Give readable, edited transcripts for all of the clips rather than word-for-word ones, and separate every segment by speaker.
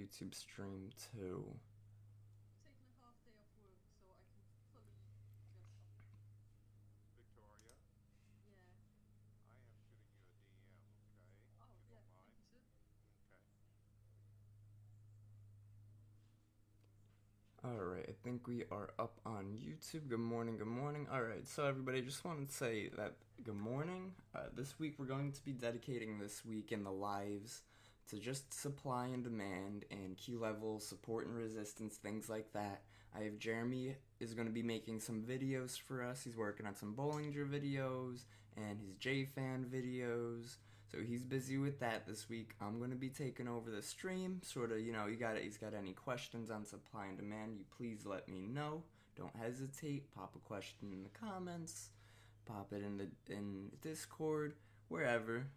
Speaker 1: YouTube stream too. Alright, I think we are up on YouTube. Good morning, good morning. Alright, so everybody, just wanted to say that good morning. This week we're going to be dedicating this week in the lives to just supply and demand and key level, support and resistance, things like that. I have Jeremy is going to be making some videos for us. He's working on some Bollinger videos and his JFan videos. So he's busy with that this week. I'm going to be taking over the stream. Sort of, he's got any questions on supply and demand, you please let me know. Don't hesitate. Pop a question in the comments. Pop it in Discord, wherever.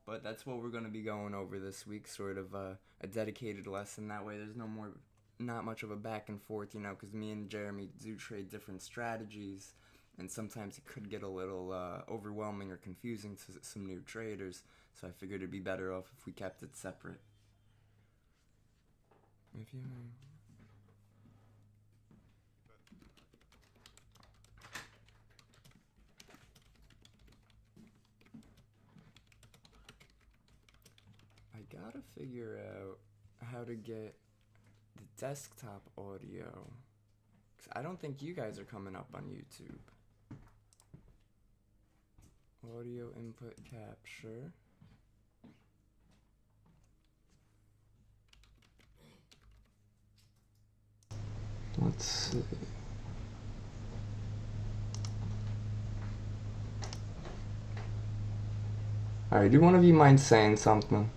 Speaker 1: But that's what we're going to be going over this week. Sort of a dedicated lesson. That way there's not much of a back and forth, because me and Jeremy do trade different strategies. And sometimes it could get a little overwhelming or confusing to some new traders, so I figured it'd be better off if we kept it separate. If you I gotta figure out how to get the desktop audio, 'cause I don't think you guys are coming up on YouTube. Audio input capture. Let's see. Alright, do one of you mind saying something?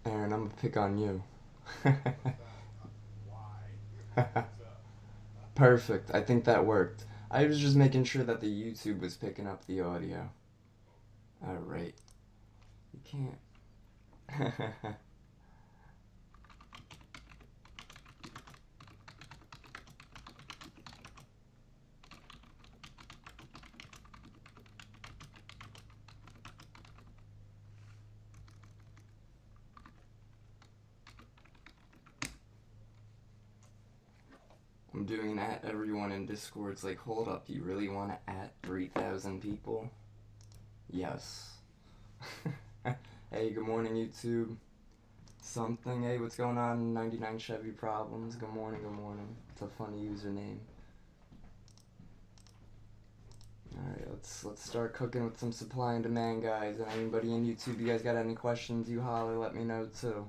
Speaker 1: Aaron, I'm gonna pick on you. Perfect. I think that worked. I was just making sure that the YouTube was picking up the audio. Alright. You can't. I'm doing at everyone in Discord. It's like, hold up, you really want to at 3,000 people? Yes. Hey, good morning, YouTube. Something. Hey, what's going on? 99 Chevy Problems. Good morning, good morning. It's a funny username. Alright, let's start cooking with some supply and demand, guys. And anybody in YouTube, you guys got any questions, you holler, let me know too.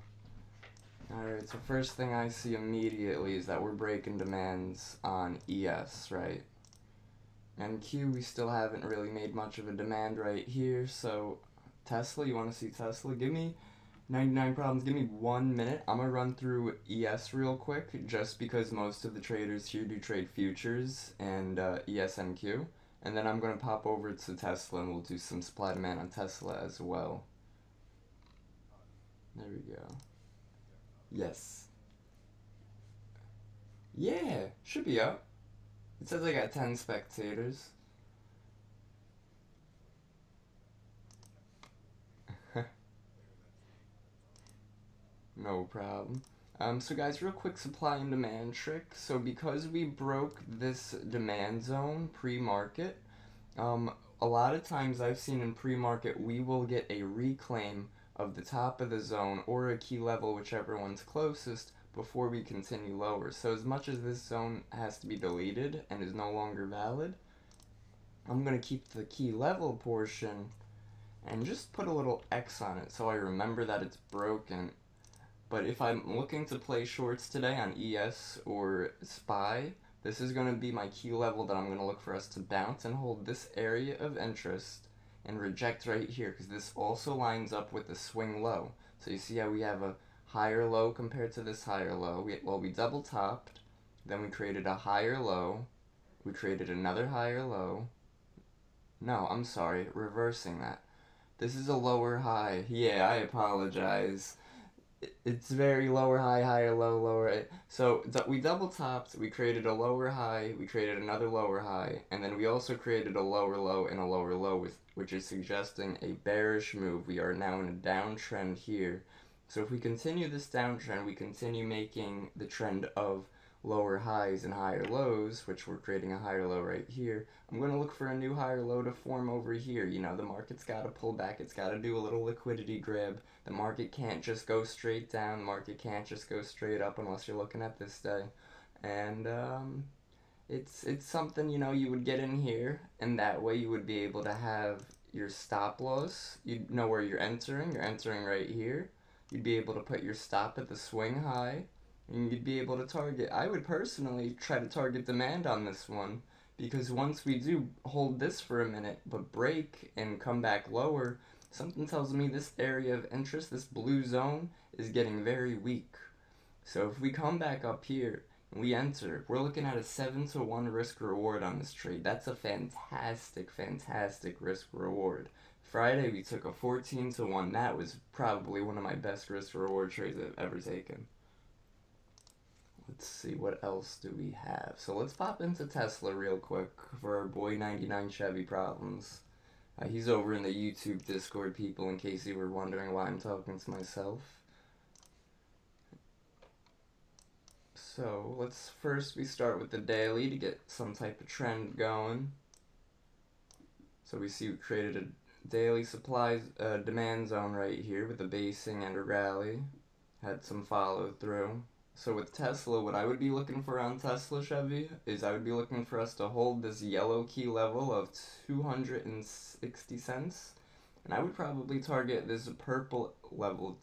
Speaker 1: Alright, so first thing I see immediately is that we're breaking demands on ES, right? MQ, we still haven't really made much of a demand right here, so Tesla, you want to see Tesla? Give me 99 problems, give me 1 minute. I'm going to run through ES real quick, just because most of the traders here do trade futures and ESMQ. And then I'm going to pop over to Tesla and we'll do some supply demand on Tesla as well. There we go. Yes. Yeah, should be up. It says I got 10 spectators. No problem. So guys, real quick supply and demand trick. So because we broke this demand zone pre-market, a lot of times I've seen in pre-market we will get a reclaim of the top of the zone or a key level, whichever one's closest, before we continue lower. So as much as this zone has to be deleted and is no longer valid, I'm going to keep the key level portion and just put a little X on it so I remember that it's broken. But if I'm looking to play shorts today on ES or SPY, this is going to be my key level that I'm going to look for us to bounce and hold this area of interest and reject right here, because this also lines up with the swing low. So you see how we have a higher low compared to this higher low. We double topped, then we created a higher low, we created another higher low. No, I'm sorry, reversing that. This is a lower high. Yeah, I apologize. It's very lower high, higher low, lower. So we double topped. We created a lower high. We created another lower high, and then we also created a lower low and a lower low, which is suggesting a bearish move. We are now in a downtrend here. So if we continue this downtrend, we continue making the trend of lower highs and higher lows, which we're creating a higher low right here. I'm going to look for a new higher low to form over here. You know, the market's got to pull back. It's got to do a little liquidity grab. The market can't just go straight down. The market can't just go straight up unless you're looking at this day. And it's something, you know, you would get in here, and that way you would be able to have your stop loss. You'd know where you're entering. You're entering right here. You'd be able to put your stop at the swing high, and you'd be able to target. I would personally try to target demand on this one, because once we do hold this for a minute but break and come back lower, something tells me this area of interest, this blue zone, is getting very weak. So if we come back up here and we enter, we're looking at a 7-to-1 risk reward on this trade. That's a fantastic, fantastic risk reward. Friday we took a 14-to-1. That was probably one of my best risk reward trades I've ever taken. Let's see, what else do we have? So let's pop into Tesla real quick for our boy 99 Chevy Problems. He's over in the YouTube Discord, people, in case you were wondering why I'm talking to myself. So let's we start with the daily to get some type of trend going. So we see we created a daily supply demand zone right here with a basing and a rally. Had some follow through. So with Tesla, what I would be looking for on Tesla, Chevy, is I would be looking for us to hold this yellow key level of 260 cents. And I would probably target this purple level,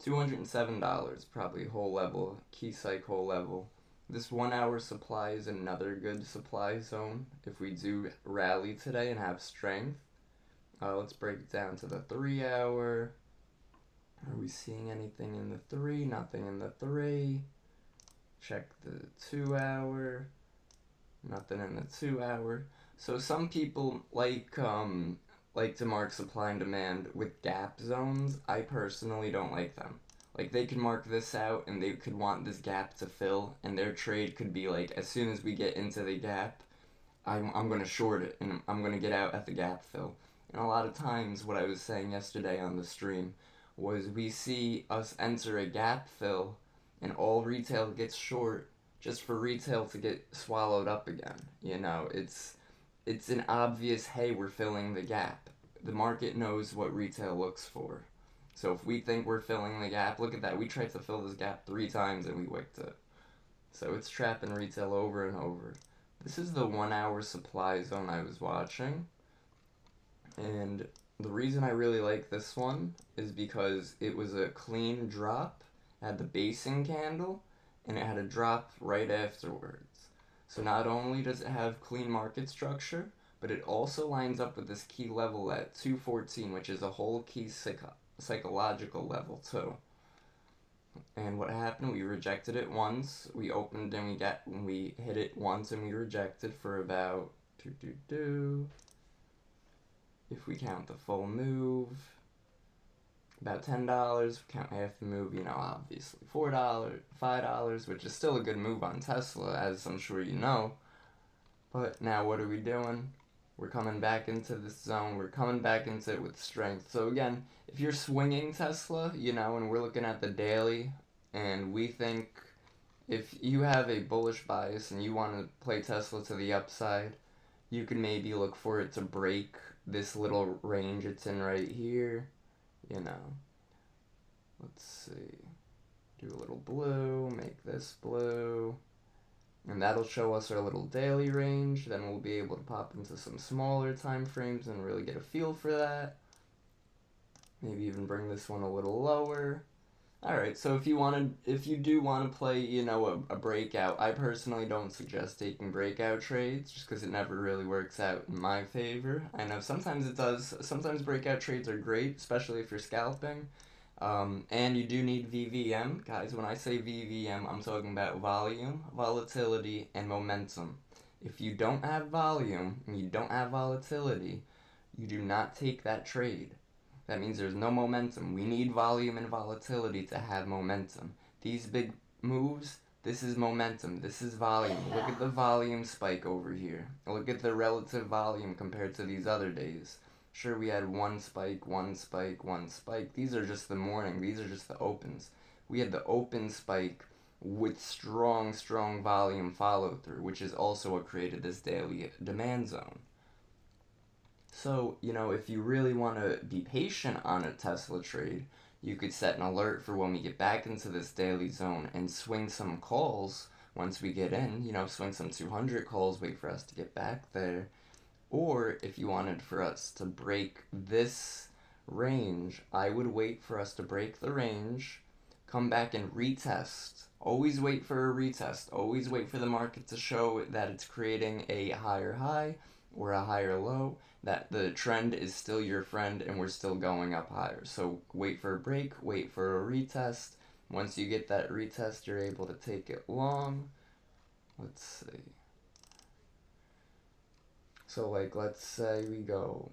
Speaker 1: $207, probably whole level, key cycle whole level. This 1 hour supply is another good supply zone if we do rally today and have strength. Let's break it down to the 3 hour. Are we seeing anything in the 3? Nothing in the 3. Check the 2 hour. Nothing in the 2 hour. So some people like to mark supply and demand with gap zones. I personally don't like them. Like, they could mark this out and they could want this gap to fill, and their trade could be like, as soon as we get into the gap, I'm going to short it and I'm going to get out at the gap fill. And a lot of times, what I was saying yesterday on the stream was we see us enter a gap fill and all retail gets short just for retail to get swallowed up again. You know, it's an obvious, hey, we're filling the gap. The market knows what retail looks for. So if we think we're filling the gap, look at that. We tried to fill this gap 3 times and we wicked it. So it's trapping retail over and over. This is the 1 hour supply zone I was watching. And the reason I really like this one is because it was a clean drop, had the basing candle, and it had a drop right afterwards. So not only does it have clean market structure, but it also lines up with this key level at 214, which is a whole key psychological level too. And what happened, we rejected it once, we opened and we hit it once and we rejected for about if we count the full move, about $10, count half the move, you know, obviously $4, $5, which is still a good move on Tesla, as I'm sure you know. But now what are we doing? We're coming back into this zone. We're coming back into it with strength. So again, if you're swinging Tesla, you know, and we're looking at the daily, and we think if you have a bullish bias and you want to play Tesla to the upside, you can maybe look for it to break this little range it's in right here, you know. Let's see. Do a little blue, make this blue. And that'll show us our little daily range. Then we'll be able to pop into some smaller time frames and really get a feel for that. Maybe even bring this one a little lower. Alright, so if you do want to play, you know, a breakout, I personally don't suggest taking breakout trades, just because it never really works out in my favor. I know sometimes it does. Sometimes breakout trades are great, especially if you're scalping. And you do need VVM. Guys, when I say VVM, I'm talking about volume, volatility, and momentum. If you don't have volume, and you don't have volatility, you do not take that trade. That means there's no momentum. We need volume and volatility to have momentum. These big moves, this is momentum. This is volume. Look at the volume spike over here. Look at the relative volume compared to these other days. Sure, we had one spike, one spike, one spike. These are just the morning. These are just the opens. We had the open spike with strong volume follow through, which is also what created this daily demand zone. So, if you really want to be patient on a Tesla trade, you could set an alert for when we get back into this daily zone and swing some calls once we get in, swing some 200 calls, wait for us to get back there. Or if you wanted for us to break this range, I would wait for us to break the range, come back and retest. Always wait for a retest. Always wait for the market to show that it's creating a higher high or a higher low, that the trend is still your friend and we're still going up higher. So wait for a break, wait for a retest. Once you get that retest, you're able to take it long. Let's see. So let's say we go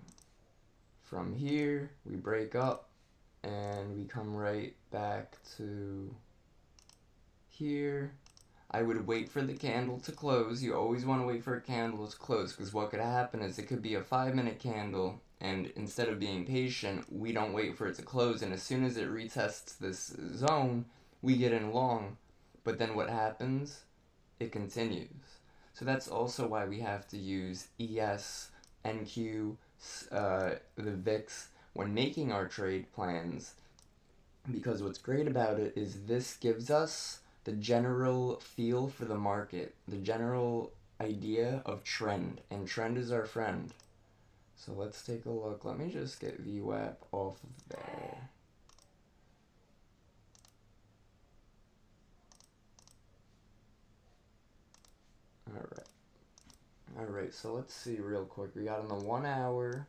Speaker 1: from here, we break up, and we come right back to here. I would wait for the candle to close. You always want to wait for a candle to close, because what could happen is it could be a 5-minute candle, and instead of being patient, we don't wait for it to close, and as soon as it retests this zone, we get in long. But then what happens? It continues. So that's also why we have to use ES, NQ, the VIX when making our trade plans, because what's great about it is this gives us the general feel for the market, the general idea of trend, and trend is our friend. So let's take a look. Let me just get VWAP off of there. Alright, so let's see real quick. We got on the 1 hour.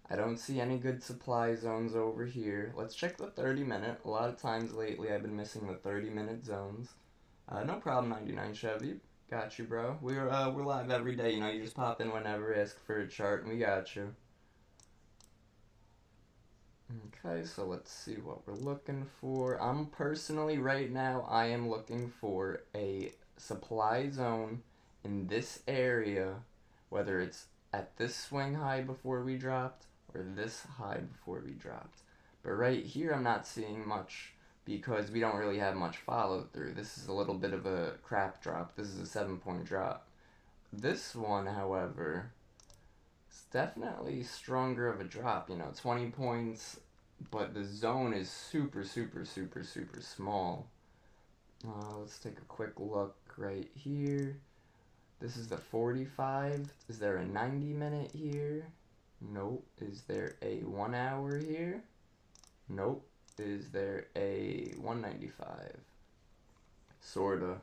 Speaker 1: I don't see any good supply zones over here. Let's check the 30-minute. A lot of times lately I've been missing the 30-minute zones. No problem, 99 Chevy. Got you, bro. We're live every day. You just pop in whenever, ask for a chart, and we got you. Okay, so let's see what we're looking for. I'm personally, right now, I am looking for a supply zone in this area, whether it's at this swing high before we dropped or this high before we dropped. But right here, I'm not seeing much because we don't really have much follow through. This is a little bit of a crap drop. This is a 7-point drop. This one, however, is definitely stronger of a drop. 20 points, but the zone is super small. Let's take a quick look right here. This is the 45. Is there a 90-minute here? Nope. Is there a 1 hour here? Nope. Is there a 195? Sorta.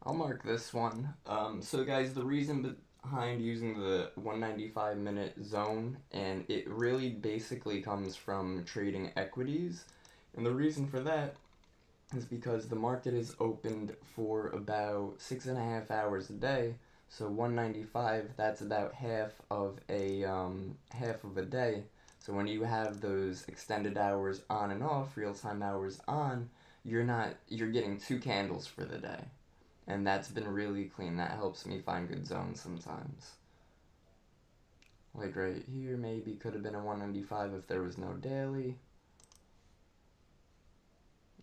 Speaker 1: I'll mark this one. So guys, the reason behind using the 195-minute zone, and it really basically comes from trading equities, and the reason for that is because the market is opened for about 6.5 hours a day. So 195, that's about half of a day. So when you have those extended hours on and off, real-time hours on, you're getting 2 candles for the day. And that's been really clean. That helps me find good zones sometimes. Like right here, maybe could have been a 195 if there was no daily.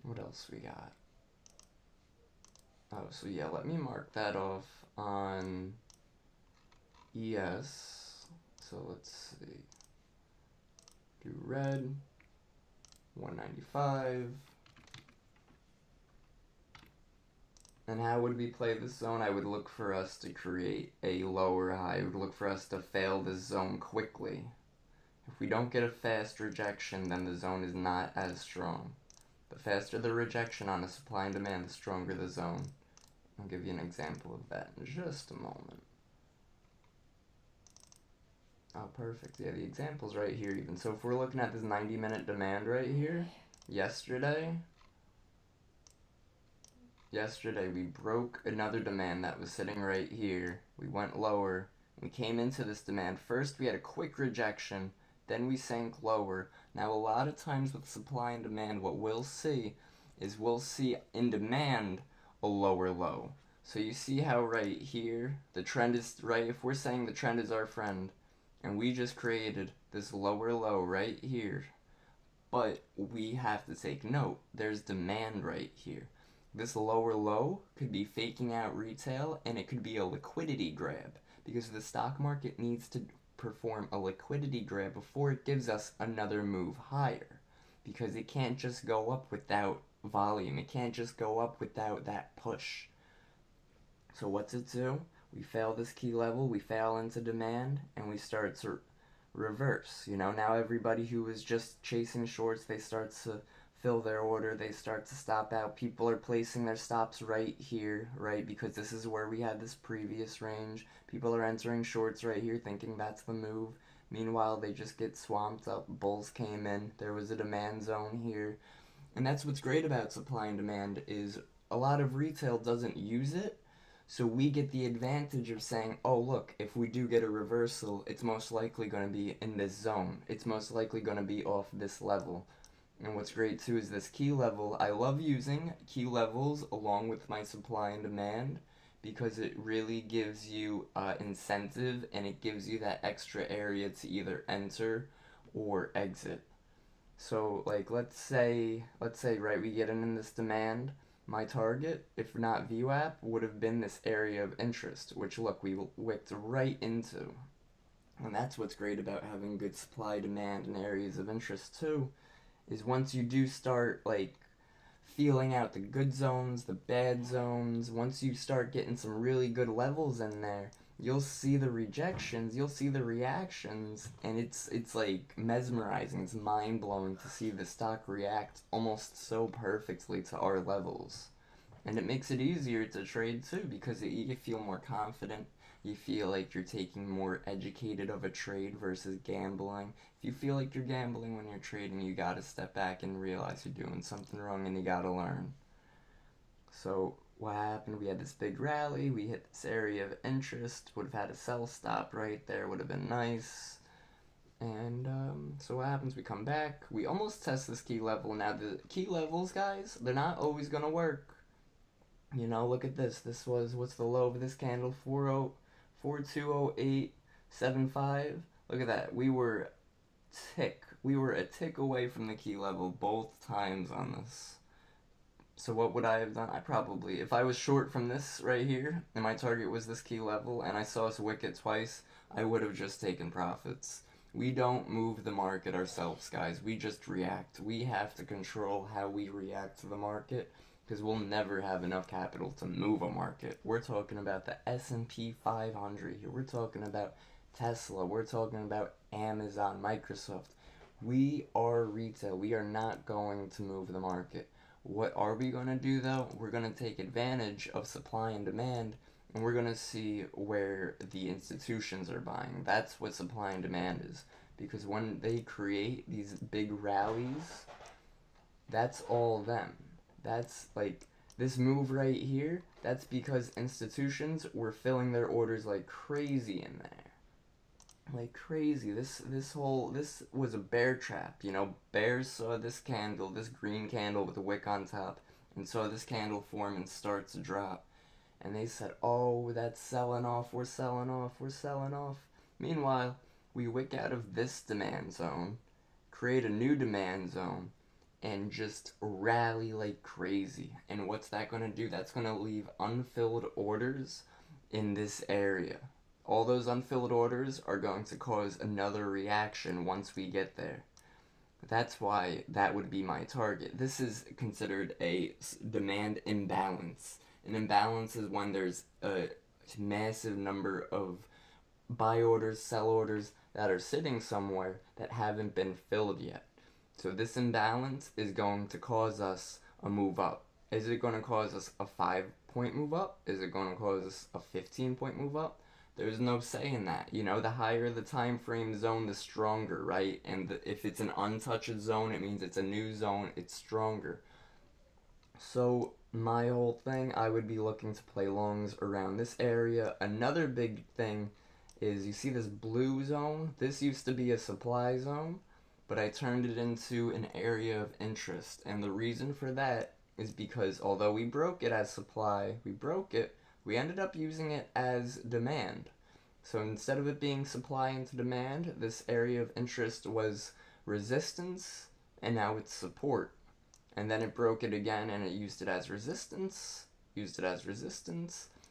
Speaker 1: What else we got? Oh, so yeah, let me mark that off on ES. So let's see. Do red, 195. And how would we play this zone? I would look for us to create a lower high. I would look for us to fail this zone quickly. If we don't get a fast rejection, then the zone is not as strong. The faster the rejection on a supply and demand, the stronger the zone. I'll give you an example of that in just a moment. Oh, perfect. Yeah, the example's right here even. So if we're looking at this 90-minute demand right here, yesterday we broke another demand that was sitting right here. We went lower. We came into this demand. First, we had a quick rejection. then we sank lower. Now a lot of times with supply and demand, what we'll see is we'll see in demand a lower low. So you see how right here, the trend is, right, if we're saying the trend is our friend, and we just created this lower low right here, but we have to take note, there's demand right here. This lower low could be faking out retail, and it could be a liquidity grab, because the stock market needs to perform a liquidity grab before it gives us another move higher, because it can't just go up without volume. It can't just go up without that push. So what's it do? We fail this key level, we fail into demand, and we start to reverse. Now everybody who was just chasing shorts, they start to fill their order, they start to stop out. People are placing their stops right here, right? Because this is where we had this previous range. People are entering shorts right here thinking that's the move. Meanwhile, they just get swamped up. Bulls came in. There was a demand zone here. And that's what's great about supply and demand is a lot of retail doesn't use it. So we get the advantage of saying, oh, look, if we do get a reversal, it's most likely going to be in this zone. It's most likely going to be off this level. And what's great too is this key level. I love using key levels along with my supply and demand because it really gives you incentive, and it gives you that extra area to either enter or exit. So like let's say right, we get in this demand. My target, if not VWAP, would have been this area of interest, which look, we wicked right into. And that's what's great about having good supply, demand, and areas of interest too, is once you do start like feeling out the good zones, the bad zones, once you start getting some really good levels in there, you'll see the rejections, you'll see the reactions, and it's like mesmerizing. It's mind-blowing to see the stock react almost so perfectly to our levels. And it makes it easier to trade too, because you feel more confident. You feel like you're taking more educated of a trade versus gambling. If you feel like you're gambling when you're trading, you gotta step back and realize you're doing something wrong, and you gotta learn. So what happened? We had this big rally, we hit this area of interest, would have had a sell stop right there, would have been nice. And so what happens? We come back, we almost test this key level. Now the key levels, guys, they're not always gonna work. Look at this. This was, what's the low of this candle? 4208.75. Look at that. We were a tick away from the key level both times on this. So what would I have done? I probably, if I was short from this right here, and my target was this key level, and I saw us wick it twice, I would have just taken profits. We don't move the market ourselves, guys. We just react. We have to control how we react to the market, because we'll never have enough capital to move a market. We're talking about the S&P 500 here. We're talking about Tesla. We're talking about Amazon, Microsoft. We are retail. We are not going to move the market. What are we going to do though? We're going to take advantage of supply and demand, and we're going to see where the institutions are buying. That's what supply and demand is. Because when they create these big rallies, that's all them. That's like this move right here, that's because institutions were filling their orders like crazy in there. Like crazy. This was a bear trap. Bears saw this candle, this green candle with a wick on top, and saw this candle form and start to drop. And they said, oh, that's selling off, we're selling off, we're selling off. Meanwhile, we wick out of this demand zone, create a new demand zone, and just rally like crazy. And what's that going to do? That's going to leave unfilled orders in this area. All those unfilled orders are going to cause another reaction once we get there. That's why that would be my target. This is considered a demand imbalance. An imbalance is when there's a massive number of buy orders, sell orders that are sitting somewhere that haven't been filled yet. So this imbalance is going to cause us a move up. Is it going to cause us a 5-point move up? Is it going to cause us a 15-point move up? There's no say in that. The higher the time frame zone, the stronger, right? And if it's an untouched zone, it means it's a new zone, it's stronger. So my whole thing, I would be looking to play longs around this area. Another big thing is you see this blue zone? This used to be a supply zone, but I turned it into an area of interest. And the reason for that is because although we broke it as supply, we ended up using it as demand. So instead of it being supply into demand, this area of interest was resistance, and now it's support. And then it broke it again, and it used it as resistance,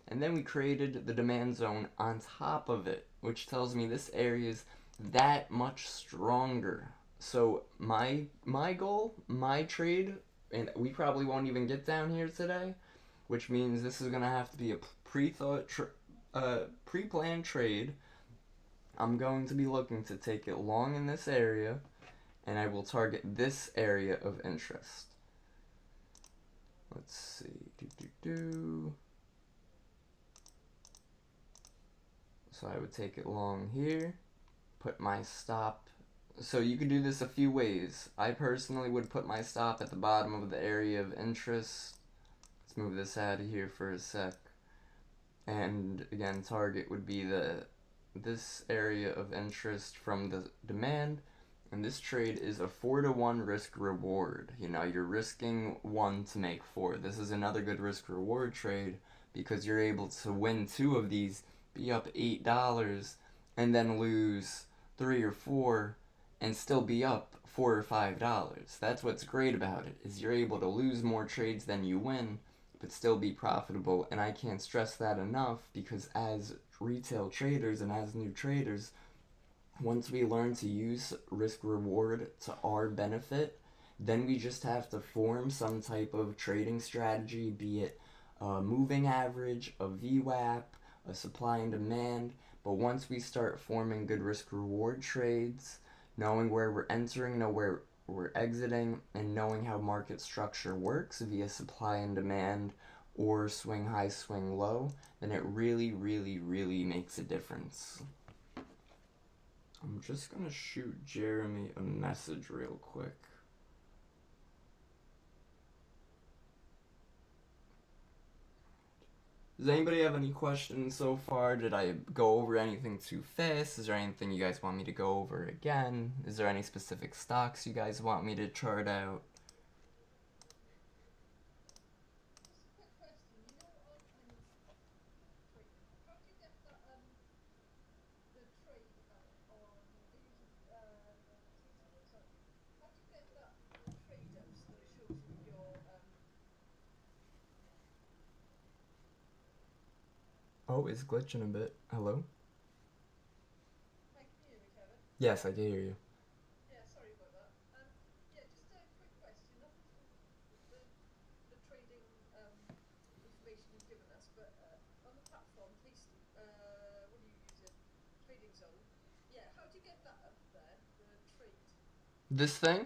Speaker 1: and then we created the demand zone on top of it, which tells me this area is that much stronger. So my goal, my trade, and we probably won't even get down here today, which means this is gonna have to be a pre-planned trade. I'm going to be looking to take it long in this area, and I will target this area of interest. Let's see. So I would take it long here, put my stop. So you could do this a few ways. I personally would put my stop at the bottom of the area of interest. Let's move this out of here for a sec. And again, target would be this area of interest from the demand. And this trade is a 4-to-1 risk reward. You know, you're risking 1 to make 4. This is another good risk reward trade because you're able to win 2 of these, be up $8, and then lose 3 or 4 and still be up $4 or $5. That's what's great about it, is you're able to lose more trades than you win, but still be profitable. And I can't stress that enough, because as retail traders and as new traders, once we learn to use risk reward to our benefit, then we just have to form some type of trading strategy, be it a moving average, a VWAP, a supply and demand. But once we start forming good risk reward trades, knowing where we're entering, know where we're exiting, and knowing how market structure works via supply and demand or swing high, swing low, then it really, really, really makes a difference. I'm just gonna shoot Jeremy a message real quick. Does anybody have any questions so far? Did I go over anything too fast? Is there anything you guys want me to go over again? Is there any specific stocks you guys want me to chart out? Oh, it's glitching a bit. Hello? Yes, I can hear you. This thing?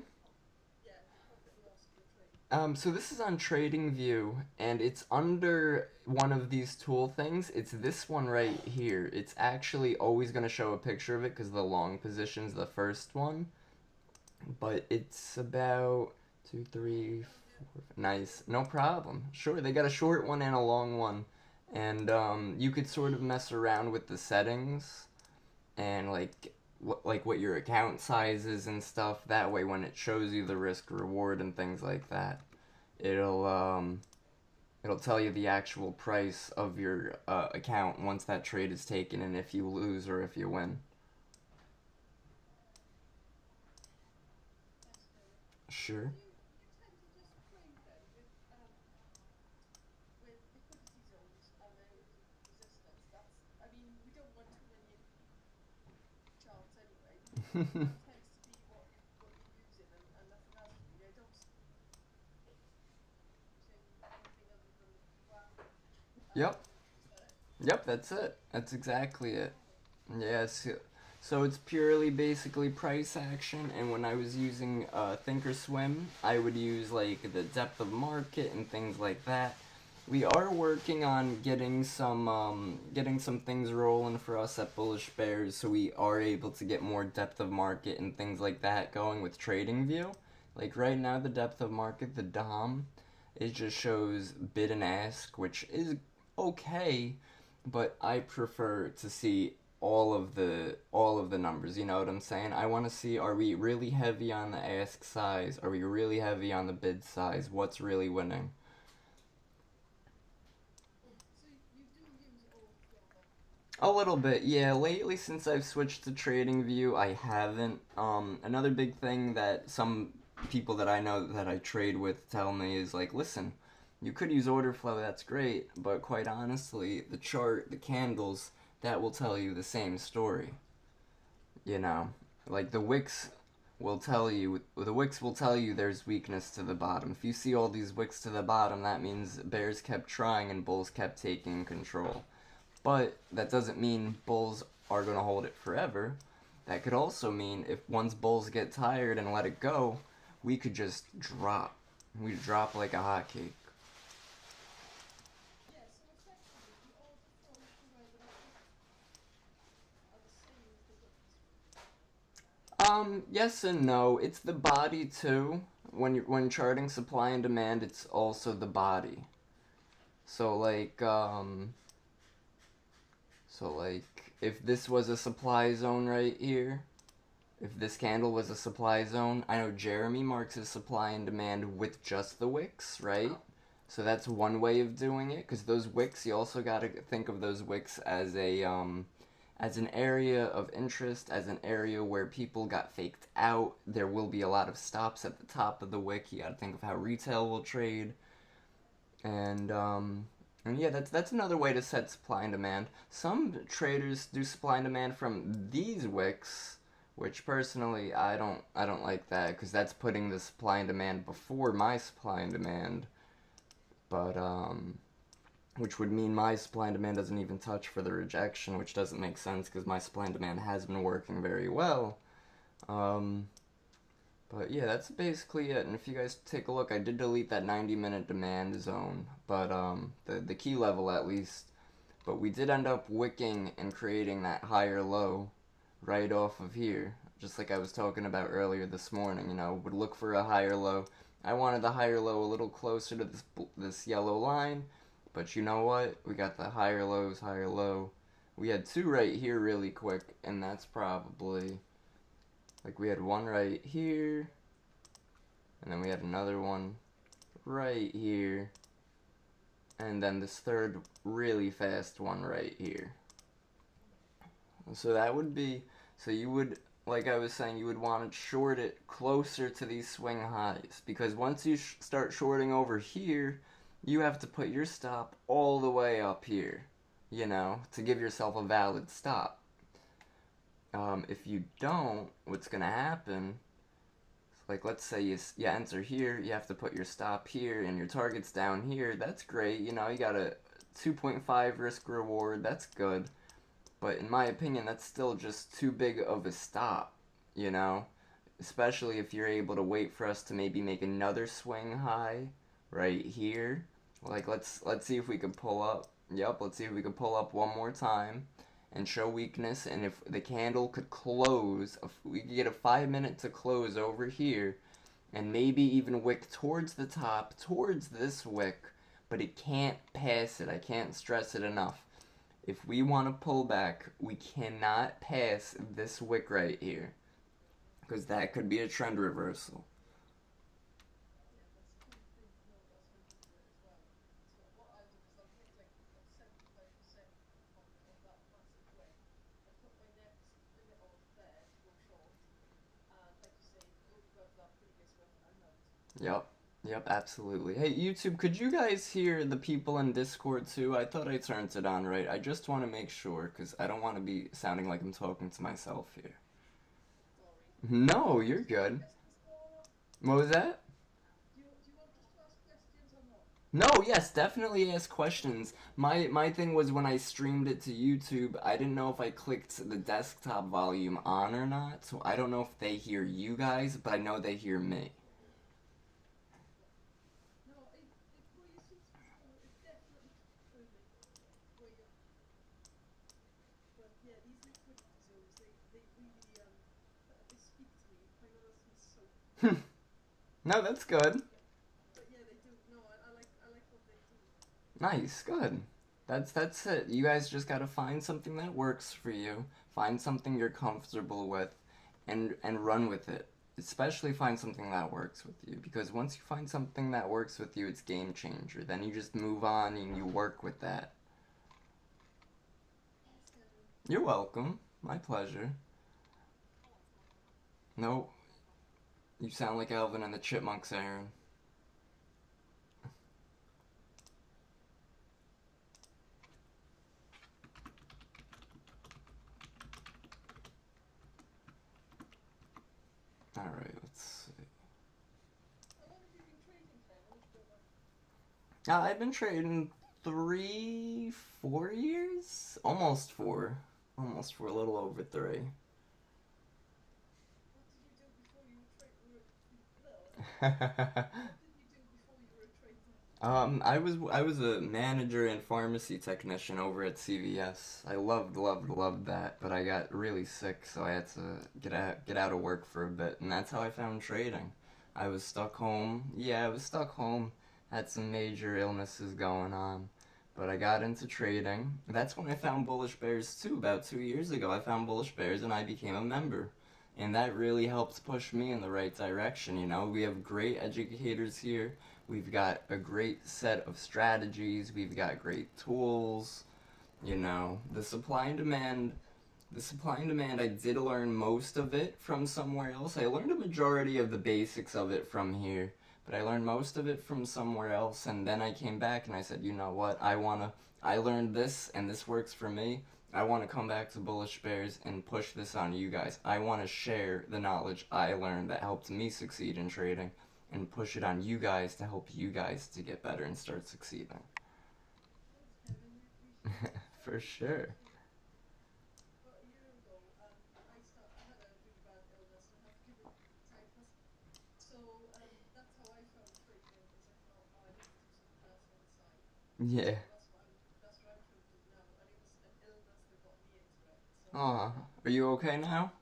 Speaker 1: So this is on TradingView, and it's under one of these tool things. It's this one right here. It's actually always going to show a picture of it because the long position's the first one. But it's about 2, 3, 4. Nice, no problem. Sure, they got a short one and a long one, and you could sort of mess around with the settings and like what your account size is and stuff. That way, when it shows you the risk reward and things like that, it'll tell you the actual price of your account once that trade is taken, and if you lose or if you win. Sure. Yep. Yep, that's it. That's exactly it. Yes. So it's purely basically price action, and when I was using Thinkorswim, I would use like the depth of market and things like that. We are working on getting some things rolling for us at Bullish Bears, so we are able to get more depth of market and things like that going with TradingView. Like right now, the depth of market, the DOM, it just shows bid and ask, which is okay, but I prefer to see all of the numbers. You know what I'm saying? I want to see, are we really heavy on the ask size? Are we really heavy on the bid size? What's really winning? A little bit, yeah. Lately, since I've switched to TradingView, I haven't. Another big thing that some people that I know that I trade with tell me is like, listen, you could use order flow, that's great, but quite honestly, the chart, the candles, that will tell you the same story. You know, like the wicks will tell you there's weakness to the bottom. If you see all these wicks to the bottom, that means bears kept trying and bulls kept taking control. But that doesn't mean bulls are going to hold it forever. That could also mean if once bulls get tired and let it go, we could just drop. We drop like a hotcake. Yes and no. It's the body too. When charting supply and demand, it's also the body. So if this was a supply zone right here, if this candle was a supply zone, I know Jeremy marks his supply and demand with just the wicks, right? So that's one way of doing it, because those wicks, you also got to think of those wicks as an area of interest, as an area where people got faked out. There will be a lot of stops at the top of the wick. You got to think of how retail will trade, and yeah, that's another way to set supply and demand. Some traders do supply and demand from these wicks, which personally I don't like that, because that's putting the supply and demand before my supply and demand. But which would mean my supply and demand doesn't even touch for the rejection, which doesn't make sense because my supply and demand has been working very well. But yeah, that's basically it. And if you guys take a look, I did delete that 90-minute demand zone, but the key level at least. But we did end up wicking and creating that higher low right off of here, just like I was talking about earlier this morning. You know, would look for a higher low. I wanted the higher low a little closer to this yellow line, but you know what? We got the higher lows, higher low. We had two right here really quick, and that's probably, like, we had one right here, and then we had another one right here, and then this third really fast one right here. So that would be, so you would, like I was saying, you would want to short it closer to these swing highs, because once you start shorting over here, you have to put your stop all the way up here, you know, to give yourself a valid stop. If you don't, what's going to happen, like let's say you enter here, you have to put your stop here and your target's down here. That's great, you know, you got a 2.5 risk reward, that's good. But in my opinion, that's still just too big of a stop, you know? Especially if you're able to wait for us to maybe make another swing high right here. Like let's see if we can pull up. Yep, let's see if we can pull up one more time and show weakness, and if the candle could close, if we could get a 5 minute to close over here, and maybe even wick towards the top, towards this wick, but it can't pass it. I can't stress it enough. If we want to pull back, we cannot pass this wick right here, because that could be a trend reversal. Yep. Yep, absolutely. Hey, YouTube, could you guys hear the people in Discord too? I thought I turned it on right. I just want to make sure, because I don't want to be sounding like I'm talking to myself here. No, you're good. What was that? No, yes, definitely ask questions. My thing was when I streamed it to YouTube, I didn't know if I clicked the desktop volume on or not, so I don't know if they hear you guys, but I know they hear me. No, that's good. Nice, good. That's it. You guys just gotta find something that works for you. Find something you're comfortable with, and run with it. Especially find something that works with you, because once you find something that works with you, it's game changer. Then you just move on and you work with that. You're welcome. My pleasure. No, you sound like Alvin and the Chipmunks, Aaron. All right, let's see. I've been trading 3, 4 years, almost four, a little over three. I was a manager and pharmacy technician over at CVS. I loved that, but I got really sick, so I had to get out of work for a bit, and that's how I found trading. I was stuck home. Yeah, I was stuck home. Had some major illnesses going on, but I got into trading. That's when I found Bullish Bears too. About 2 years ago, I found Bullish Bears, and I became a member. And that really helped push me in the right direction. We have great educators here. We've got a great set of strategies. We've got great tools. The supply and demand. The supply and demand, I did learn most of it from somewhere else. I learned a majority of the basics of it from here, but I learned most of it from somewhere else. And then I came back and I said, you know what? I learned this and this works for me. I want to come back to Bullish Bears and push this on you guys. I want to share the knowledge I learned that helped me succeed in trading and push it on you guys to help you guys to get better and start succeeding. For sure. Yeah. Aw, are you okay now?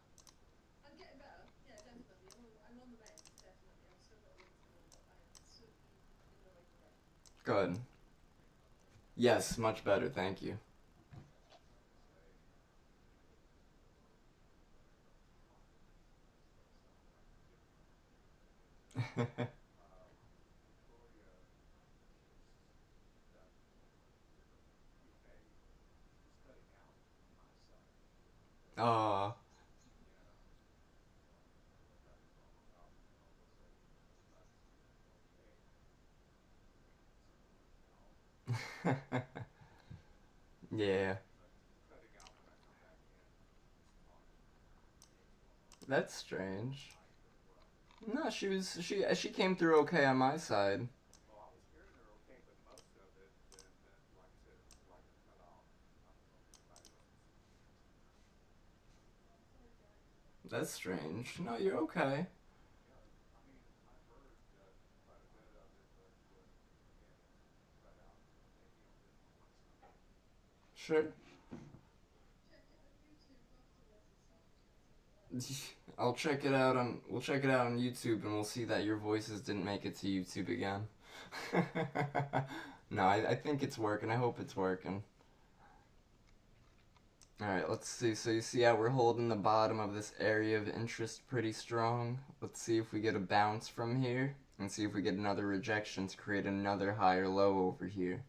Speaker 1: Good. Yes, much better, thank you. Aw. Yeah. That's strange. No, she came through okay on my side. That's strange. No, you're okay. Sure. I'll check it out on we'll check it out on YouTube and we'll see that your voices didn't make it to YouTube again. No, I think it's working. I hope it's working. Alright, let's see. So you see how we're holding the bottom of this area of interest pretty strong? Let's see if we get a bounce from here and see if we get another rejection to create another higher low over here.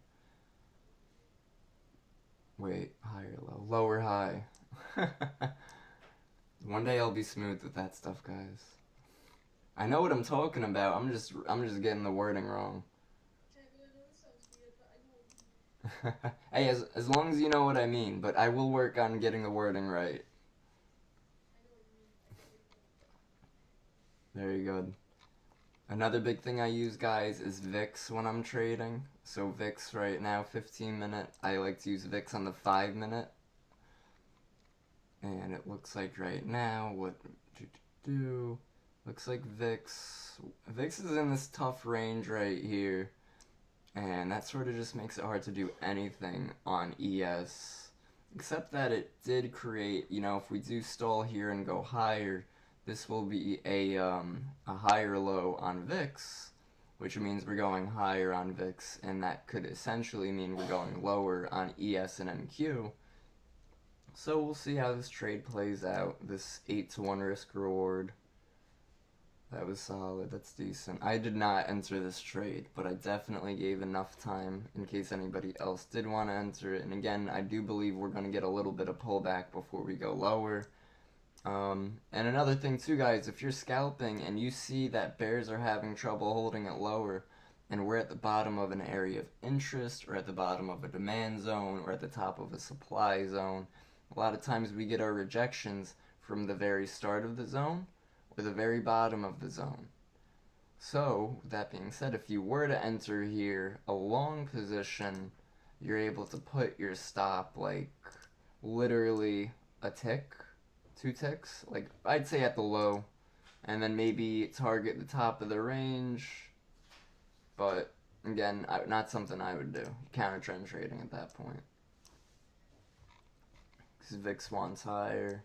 Speaker 1: Wait, higher low, lower high. One day I'll be smooth with that stuff, guys. I know what I'm talking about. I'm just getting the wording wrong. Hey, as long as you know what I mean, but I will work on getting the wording right. Very good. Another big thing I use, guys, is VIX when I'm trading. So VIX right now, 15 minute. I like to use VIX on the 5 minute. And it looks like right now, what do, do, looks like VIX is in this tough range right here. And that sort of just makes it hard to do anything on ES. Except that it did create, if we do stall here and go higher, this will be a higher low on VIX. which means we're going higher on VIX, and that could essentially mean we're going lower on ES and NQ. So we'll see how this trade plays out. This 8-to-1 risk reward. That was solid. That's decent. I did not enter this trade, but I definitely gave enough time in case anybody else did want to enter it. And again, I do believe we're going to get a little bit of pullback before we go lower. And another thing too, guys, if you're scalping and you see that bears are having trouble holding it lower, and we're at the bottom of an area of interest, or at the bottom of a demand zone, or at the top of a supply zone, a lot of times we get our rejections from the very start of the zone or the very bottom of the zone. So, with that being said, if you were to enter here a long position, you're able to put your stop like literally a tick, 2 ticks, like I'd say at the low, and then maybe target the top of the range. But again, not something I would do. Counter trend trading at that point. Because VIX wants higher.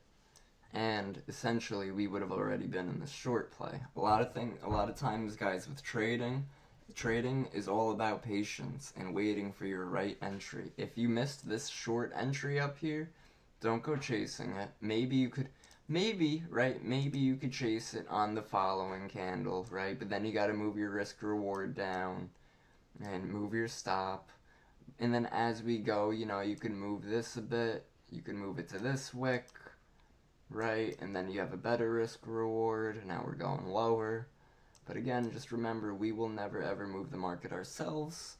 Speaker 1: And essentially we would have already been in the short play. A lot of times, guys, with trading is all about patience and waiting for your right entry. If you missed this short entry up here, don't go chasing it. Maybe you could chase it on the following candle, right? But then you got to move your risk reward down and move your stop. And then as we go, you can move this a bit. You can move it to this wick, right? And then you have a better risk reward. And now we're going lower. But again, just remember, we will never ever move the market ourselves.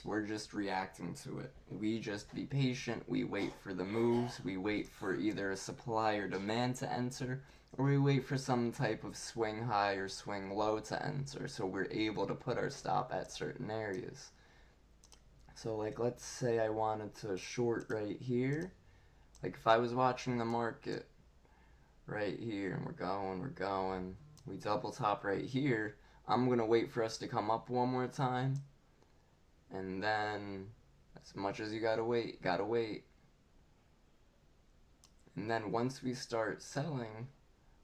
Speaker 1: We're just reacting to it. We just be patient, we wait for the moves, we wait for either a supply or demand to enter, or we wait for some type of swing high or swing low to enter, so we're able to put our stop at certain areas. So like, let's say I wanted to short right here. Like if I was watching the market right here, and we're going, we double top right here, I'm gonna wait for us to come up one more time. And then, as much as you gotta wait. And then once we start selling,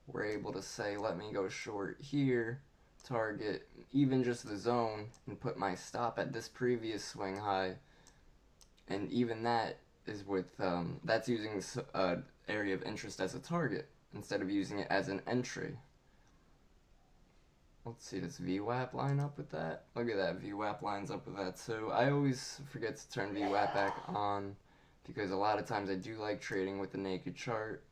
Speaker 1: we're able to say, let me go short here, target even just the zone, and put my stop at this previous swing high. And even that is with, that's using area of interest as a target, instead of using it as an entry. Let's see, does VWAP line up with that? Look at that, VWAP lines up with that too. I always forget to turn VWAP back on because a lot of times I do like trading with the naked chart,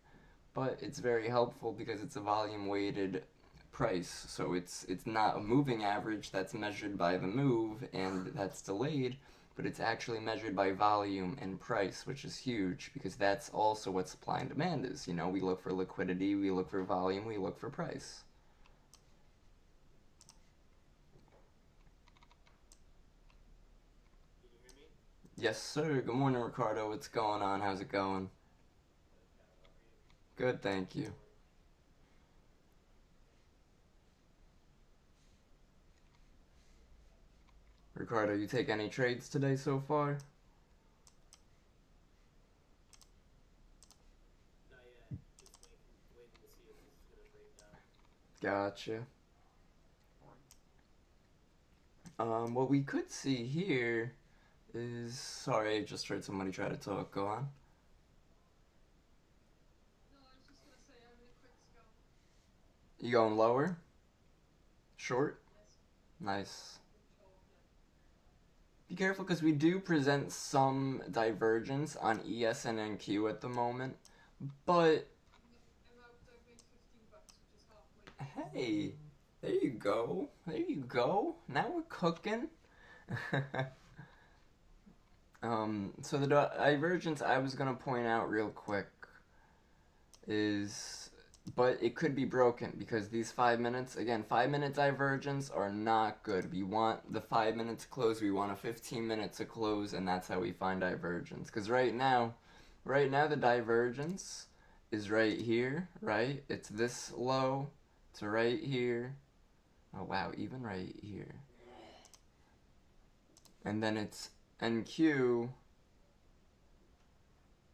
Speaker 1: but it's very helpful because it's a volume weighted price. So it's not a moving average that's measured by the move and that's delayed, but it's actually measured by volume and price, which is huge because that's also what supply and demand is. We look for liquidity, we look for volume, we look for price. Yes, sir. Good morning, Ricardo. What's going on? How's it going? Good, thank you. Ricardo, you take any trades today so far?
Speaker 2: Not yet. Just waiting to see if this is going to break down.
Speaker 1: Gotcha. What we could see here is... Sorry, I just heard somebody try to talk. Go on.
Speaker 3: No, I was just gonna say I'm in a quick scalp.
Speaker 1: You going lower? Short?
Speaker 3: Yes.
Speaker 1: Nice.
Speaker 3: Control, yeah.
Speaker 1: Be careful because we do present some divergence on ES and NQ at the moment, but...
Speaker 3: I'm out, I've made $15, which is halfway.
Speaker 1: Hey, there you go. There you go. Now we're cooking. So the divergence I was gonna point out real quick is, but it could be broken because these 5 minutes, again, 5-minute divergence are not good. We want the 5 minutes to close, we want a 15-minute to close, and that's how we find divergence. Because right now the divergence is right here, right? It's this low to right here. Oh wow, even right here. And then it's NQ.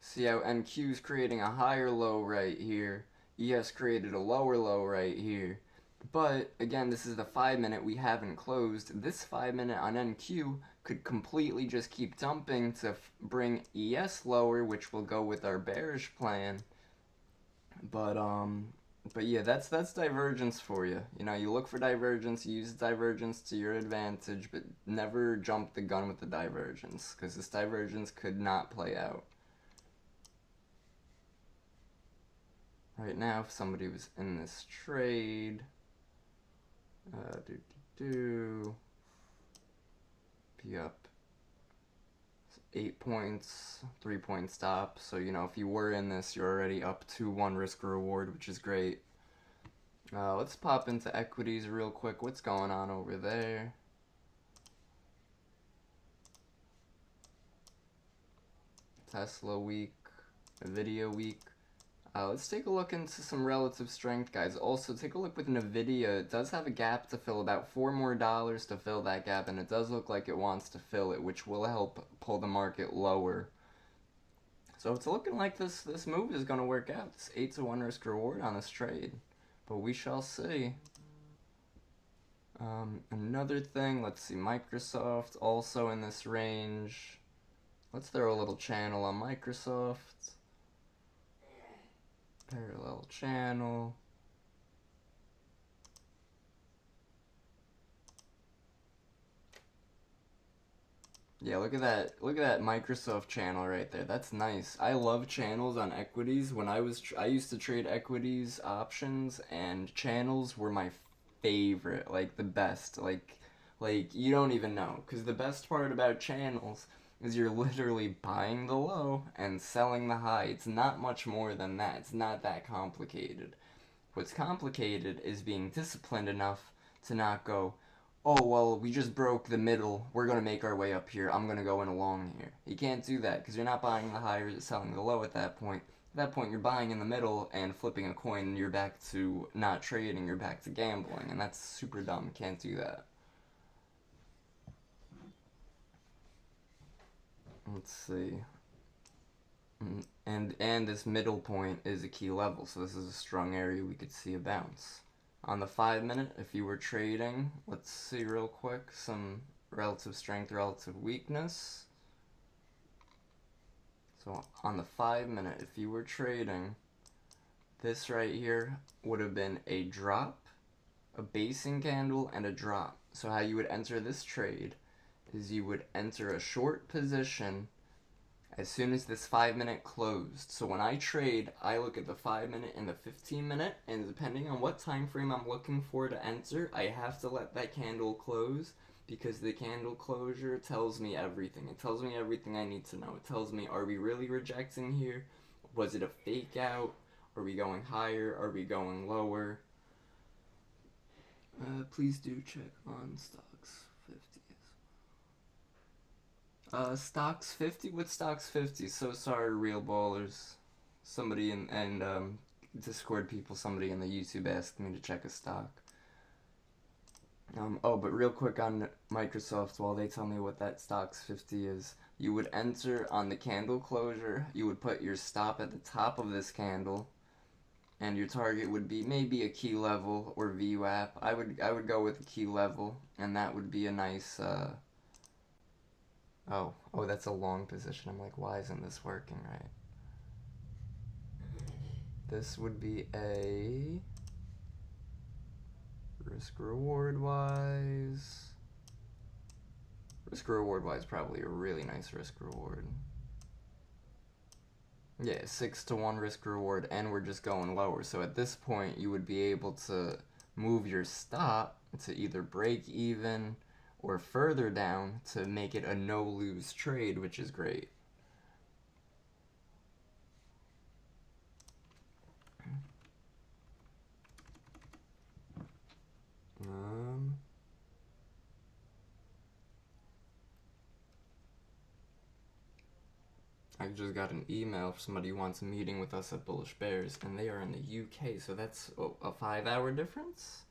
Speaker 1: See how NQ is creating a higher low right here. ES created a lower low right here. But again, this is the 5-minute we haven't closed. This 5-minute on NQ could completely just keep dumping to bring ES lower, which will go with our bearish plan. But yeah, that's divergence for you. You know, you look for divergence, you use divergence to your advantage, but never jump the gun with the divergence, because this divergence could not play out. Right now, if somebody was in this trade, be up 8 points, 3-point stop. So, you know, if you were in this, you're already up 2-1 risk reward, which is great. Let's pop into equities real quick. What's going on over there? Tesla week, Nvidia week. Let's take a look into some relative strength, guys. Also, take a look with Nvidia. It does have a gap to fill, about $4 more to fill that gap, and it does look like it wants to fill it, which will help pull the market lower. So it's looking like this move is going to work out. This 8-1 risk reward on this trade, but we shall see. Another thing, let's see, Microsoft also in this range. Let's throw a little channel on Microsoft. Parallel channel. Yeah, look at that Microsoft channel right there. That's nice. I love channels on equities. When I used to trade equities options, and channels were my favorite, like the best. Like you don't even know, because the best part about channels is you're literally buying the low and selling the high. It's not much more than that. It's not that complicated. What's complicated is being disciplined enough to not go, oh, well, we just broke the middle. We're going to make our way up here. I'm going to go in along here. You can't do that, because you're not buying the high or selling the low at that point. At that point, you're buying in the middle and flipping a coin, and you're back to not trading. You're back to gambling, and that's super dumb. Can't do that. Let's see. And this middle point is a key level, so this is a strong area we could see a bounce. On the 5-minute, if you were trading, let's see real quick some relative strength, relative weakness. So on the 5-minute, if you were trading, this right here would have been a drop, a basing candle, and a drop. So how you would enter this trade is you would enter a short position as soon as this 5-minute closed. So when I trade, I look at the 5-minute and the 15-minute, and depending on what time frame I'm looking for to enter, I have to let that candle close, because the candle closure tells me everything. It tells me everything I need to know. It tells me, are we really rejecting here? Was it a fake out? Are we going higher? Are we going lower? Please do check on stocks 50. Stocks 50? What stocks 50? So sorry, real ballers. Somebody in Discord people, somebody in the YouTube asked me to check a stock. Oh, but real quick on Microsoft, while they tell me what that stocks 50 is, you would enter on the candle closure, you would put your stop at the top of this candle, and your target would be maybe a key level or VWAP. I would go with a key level, and that would be a nice, Oh, that's a long position. I'm like, why isn't this working right? This would be a risk reward wise. Risk reward wise, probably a really nice risk reward. Yeah, 6-1 risk reward, and we're just going lower. So at this point, you would be able to move your stop to either break even or further down to make it a no-lose trade, which is great. I just got an email if somebody wants a meeting with us at Bullish Bears, and they are in the UK, so that's a 5-hour difference?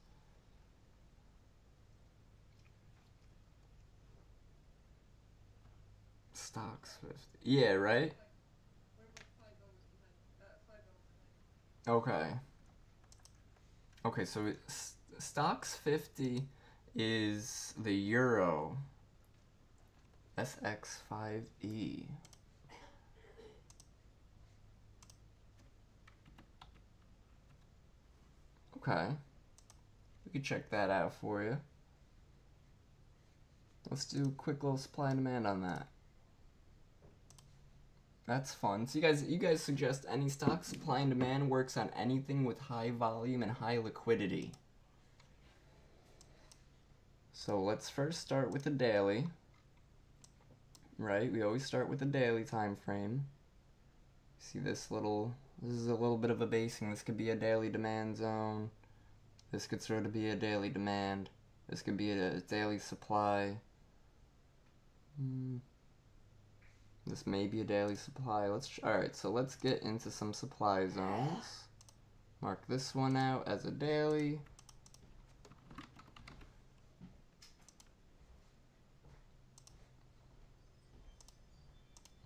Speaker 1: Stocks 50. Yeah, right?
Speaker 3: We're about $5 behind. $5 behind.
Speaker 1: Okay. Okay, so Stocks 50 is the Euro SX5E. Okay, we could check that out for you. Let's do a quick little supply and demand on that. That's fun. So you guys suggest any stock, supply and demand works on anything with high volume and high liquidity. So let's first start with the daily. Right, we always start with the daily time frame. See this is a little bit of a basing. This could be a daily demand zone. This could sort of be a daily demand. This could be a daily supply. This may be a daily supply. Alright, so let's get into some supply zones. Mark this one out as a daily.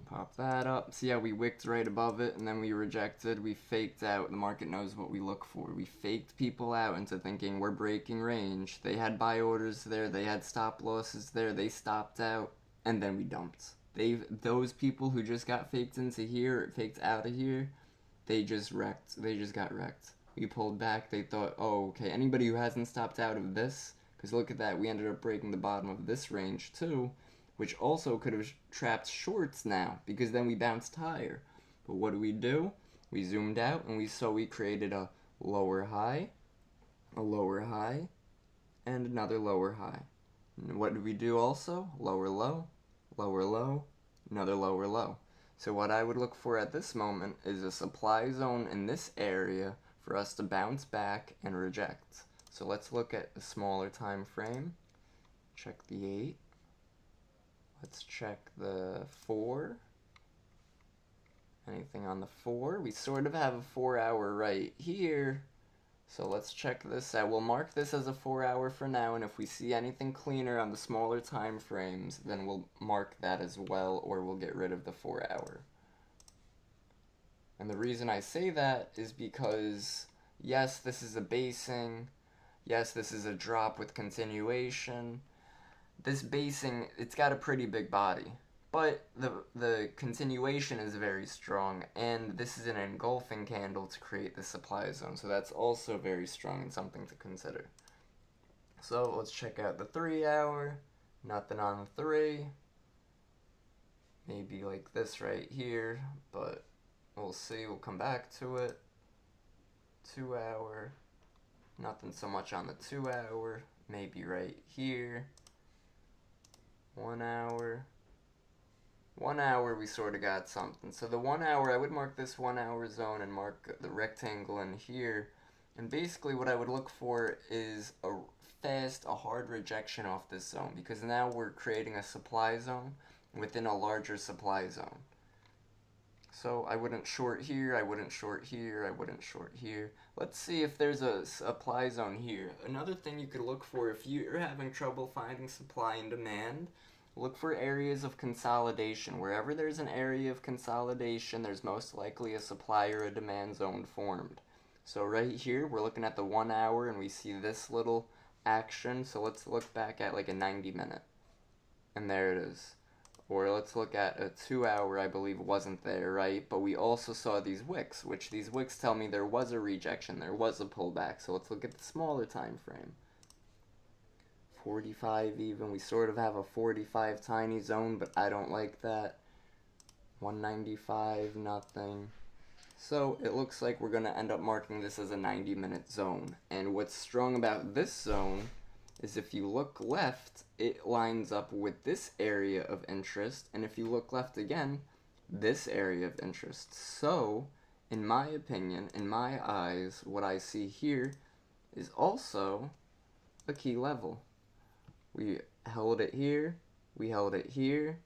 Speaker 1: Pop that up. See how we wicked right above it and then we rejected. We faked out. The market knows what we look for. We faked people out into thinking we're breaking range. They had buy orders there. They had stop losses there. They stopped out and then we dumped. Those people who just got faked into here, faked out of here, they just wrecked. They just got wrecked. We pulled back. They thought, oh, okay, anybody who hasn't stopped out of this, because look at that, we ended up breaking the bottom of this range too, which also could have trapped shorts now, because then we bounced higher. But what do? We zoomed out and we saw we created a lower high, and another lower high. And what did we do also? Lower low, another lower low. So what I would look for at this moment is a supply zone in this area for us to bounce back and reject. So let's look at a smaller time frame. Check the 8. Let's check the 4. Anything on the 4? We sort of have a 4-hour right here. So let's check this out. We'll mark this as a 4-hour for now, and if we see anything cleaner on the smaller time frames, then we'll mark that as well, or we'll get rid of the 4-hour. And the reason I say that is because, yes, this is a basing. Yes, this is a drop with continuation. This basing, it's got a pretty big body. But the continuation is very strong, and this is an engulfing candle to create the supply zone, so that's also very strong and something to consider. So let's check out the 3-hour. Nothing on the 3. Maybe like this right here, but we'll see. We'll come back to it. 2-hour. Nothing so much on the 2-hour. Maybe right here. 1 hour. 1 hour, we sort of got something. So the 1 hour, I would mark this 1 hour zone and mark the rectangle in here. And basically what I would look for is a hard rejection off this zone, because now we're creating a supply zone within a larger supply zone. So I wouldn't short here, I wouldn't short here, I wouldn't short here. Let's see if there's a supply zone here. Another thing you could look for if you're having trouble finding supply and demand, look for areas of consolidation. Wherever there's an area of consolidation, there's most likely a supply or a demand zone formed. So right here, we're looking at the 1 hour and we see this little action. So let's look back at like a 90-minute. And there it is. Or let's look at a 2-hour, I believe wasn't there, right? But we also saw these wicks, which these wicks tell me there was a rejection, there was a pullback. So let's look at the smaller time frame. 45 even. We sort of have a 45 tiny zone, but I don't like that. 195, nothing. So it looks like we're going to end up marking this as a 90-minute zone. And what's strong about this zone is if you look left, it lines up with this area of interest. And if you look left again, this area of interest. So, in my opinion, in my eyes, what I see here is also a key level. We held it here, we held it here,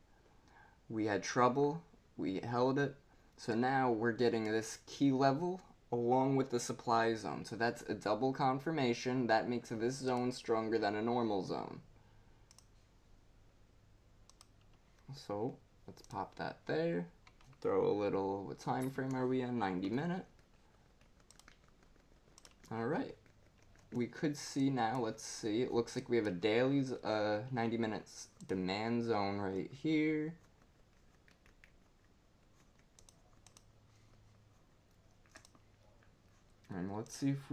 Speaker 1: we had trouble, we held it. So now we're getting this key level along with the supply zone. So that's a double confirmation. That makes this zone stronger than a normal zone. So let's pop that there. Throw a little, what time frame are we in? 90 minute. All right. we could see now. Let's see. It looks like we have a dailies 90 minutes demand zone right here. And let's see if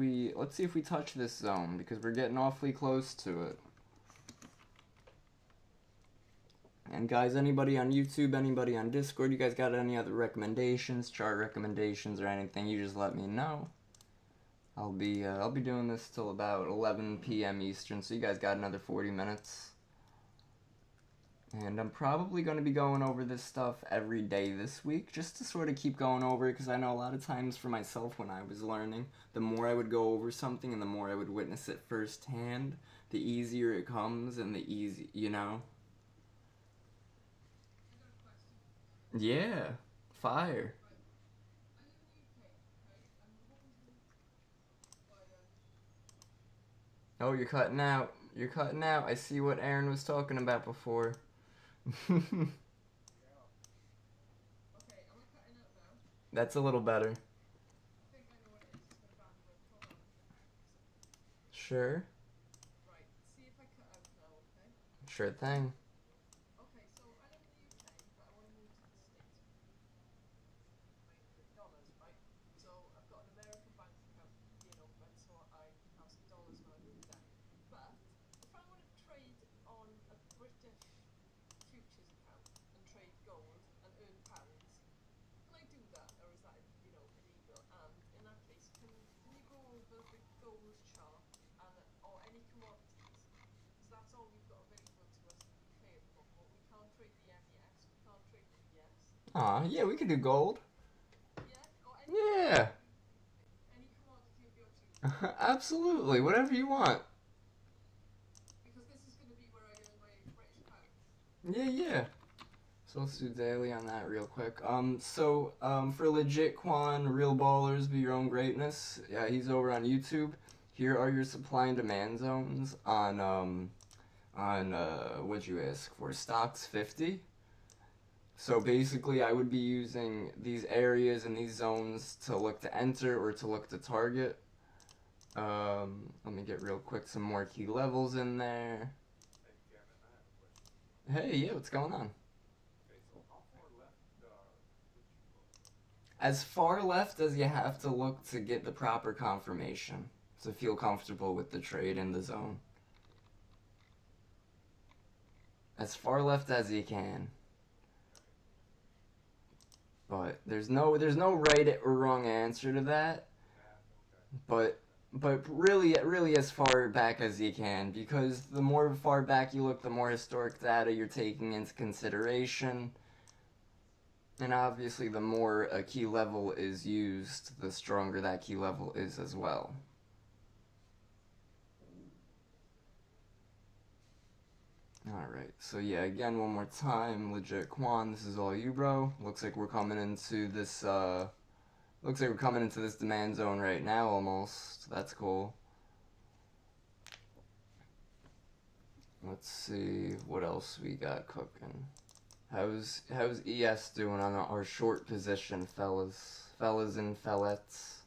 Speaker 1: we touch this zone, because we're getting awfully close to it. And guys, anybody on YouTube, anybody on Discord, you guys got any other recommendations, chart recommendations, or anything, you just let me know. I'll be doing this till about 11 p.m. Eastern, so you guys got another 40 minutes. And I'm probably going to be going over this stuff every day this week, just to sort of keep going over it, because I know a lot of times for myself when I was learning, the more I would go over something and the more I would witness it firsthand, the easier it comes and the easy, you know? Yeah, fire. Oh, you're cutting out. You're cutting out. I see what Aaron was talking about before. That's a little better. Sure. Sure thing. Aw, yeah, we could do gold. Yeah. Absolutely, whatever you want. Yeah. So let's do daily on that real quick. For legit Quan, Real Ballers Be Your Own Greatness, yeah, he's over on YouTube. Here are your supply and demand zones on what'd you ask for? Stocks 50. So basically, I would be using these areas and these zones to look to enter or to look to target. Let me get real quick some more key levels in there. Hey, yeah, what's going on? As far left as you have to look to get the proper confirmation, to feel comfortable with the trade in the zone. As far left as you can. But there's no right or wrong answer to that. But really as far back as you can, because the more far back you look, the more historic data you're taking into consideration. And obviously the more a key level is used, the stronger that key level is as well. Alright, so yeah, again, one more time, legit Quan, this is all you, bro. Looks like we're coming into this, demand zone right now, almost. That's cool. Let's see what else we got cooking. How's ES doing on our short position, fellas and fellettes?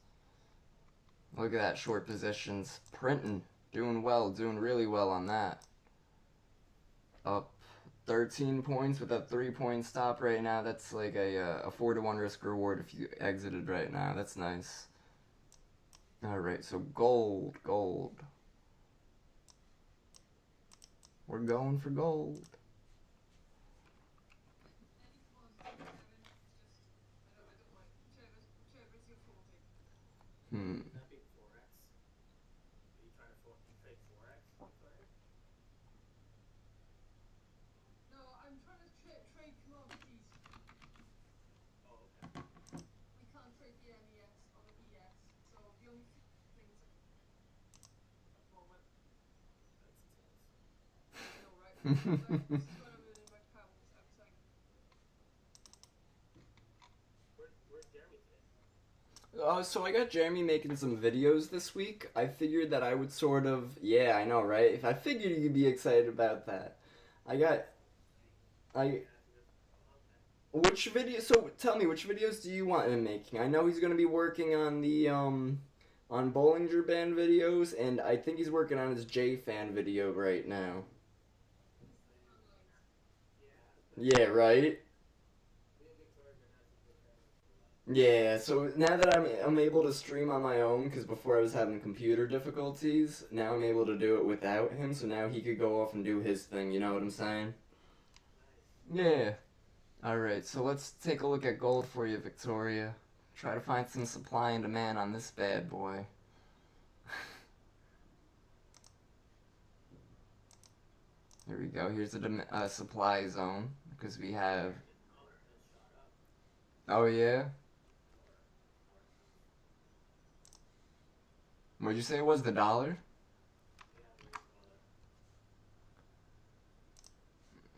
Speaker 1: Look at that, short positions printing, doing really well on that. Up 13 points with a 3-point stop right now. That's like a 4-to-1 risk reward if you exited right now. That's nice. Alright, so gold. We're going for gold.
Speaker 2: That being Forex. Are you trying to trade Forex?
Speaker 3: No, I'm trying to trade commodities.
Speaker 2: Oh, okay.
Speaker 3: We can't trade the MES or the ES, so the only things at the moment.
Speaker 2: That's intense.
Speaker 3: I know, right? This is what I'm doing in my pounds every second.
Speaker 2: Where's Jeremy today?
Speaker 1: So I got Jeremy making some videos this week. I figured that I would sort of, yeah, I know, right? If I figured you'd be excited about that. Which video, so tell me, which videos do you want him making? I know he's going to be working on the on Bollinger Band videos, and I think he's working on his J-Fan video right now. Yeah, right? Yeah, so now that I'm able to stream on my own, because before I was having computer difficulties, now I'm able to do it without him, so now he could go off and do his thing, you know what I'm saying? Yeah. Alright, so let's take a look at gold for you, Victoria. Try to find some supply and demand on this bad boy. Here we go, here's a supply zone, because we have... Oh yeah? What'd you say it was, the dollar?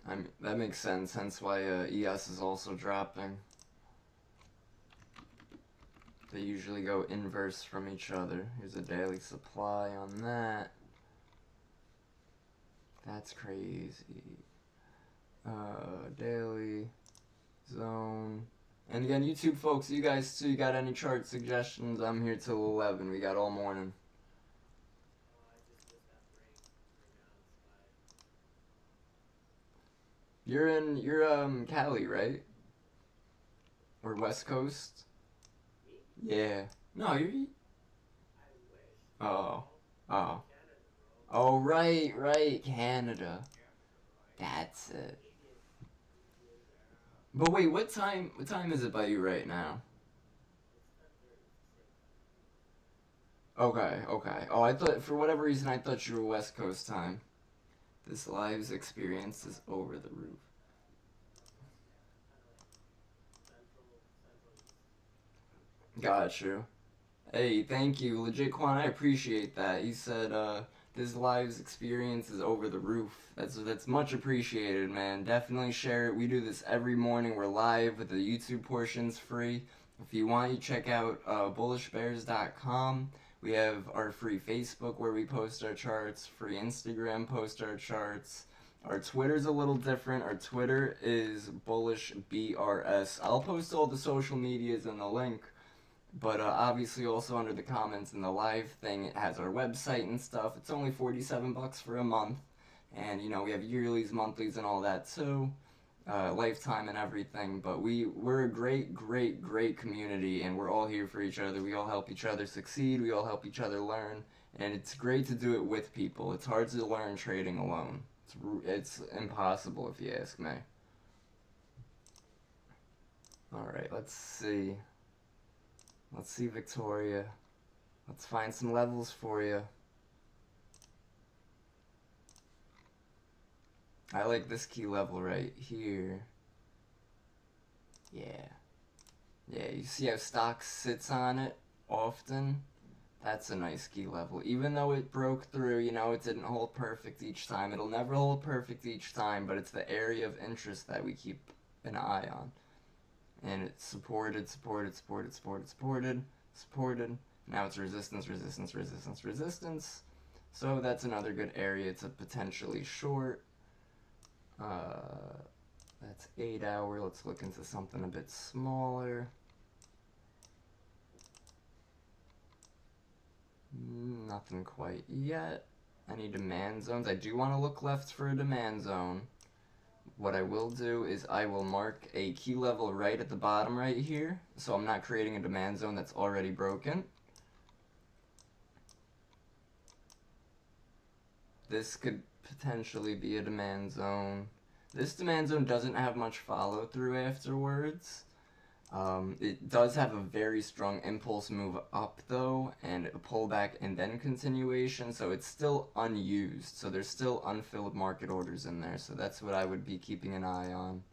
Speaker 1: I mean, that makes sense, hence why ES is also dropping. They usually go inverse from each other. Here's a daily supply on that. That's crazy. Daily zone. And again, YouTube folks, you guys too, you got any chart suggestions? I'm here till 11. We got all morning. You're Cali, right? Or West Coast? Yeah. No, you're... Oh. Oh. Oh, right, Canada. That's it. But wait, what time is it by you right now? Okay. Oh, I thought, for whatever reason, I thought you were West Coast time. This live's experience is over the roof. Got you. Hey, thank you. Legit Quan, I appreciate that. He said, this live's experience is over the roof. That's much appreciated, man. Definitely share it. We do this every morning. We're live, but the YouTube portion's free. If you want, you check out bullishbears.com. We have our free Facebook where we post our charts, free Instagram post our charts. Our Twitter's a little different. Our Twitter is bullishbrs. I'll post all the social medias in the link. But obviously also under the comments in the live thing, it has our website and stuff. It's only $47 for a month. And, you know, we have yearlies, monthlies, and all that too. Lifetime and everything. But we're a great community, and we're all here for each other. We all help each other succeed. We all help each other learn. And it's great to do it with people. It's hard to learn trading alone. It's impossible if you ask me. Alright, let's see. Let's see, Victoria. Let's find some levels for you. I like this key level right here. Yeah. Yeah, you see how stock sits on it often? That's a nice key level. Even though it broke through, you know, it didn't hold perfect each time. It'll never hold perfect each time, but it's the area of interest that we keep an eye on. And it's supported. Now it's resistance. So that's another good area to potentially short. That's 8 hour. Let's look into something a bit smaller. Nothing quite yet. Any demand zones? I do want to look left for a demand zone. What I will do is I will mark a key level right at the bottom right here, so I'm not creating a demand zone that's already broken. This could potentially be a demand zone. This demand zone doesn't have much follow through afterwards. It does have a very strong impulse move up though, and a pullback and then continuation, so it's still unused. So there's still unfilled market orders in there, so that's what I would be keeping an eye on.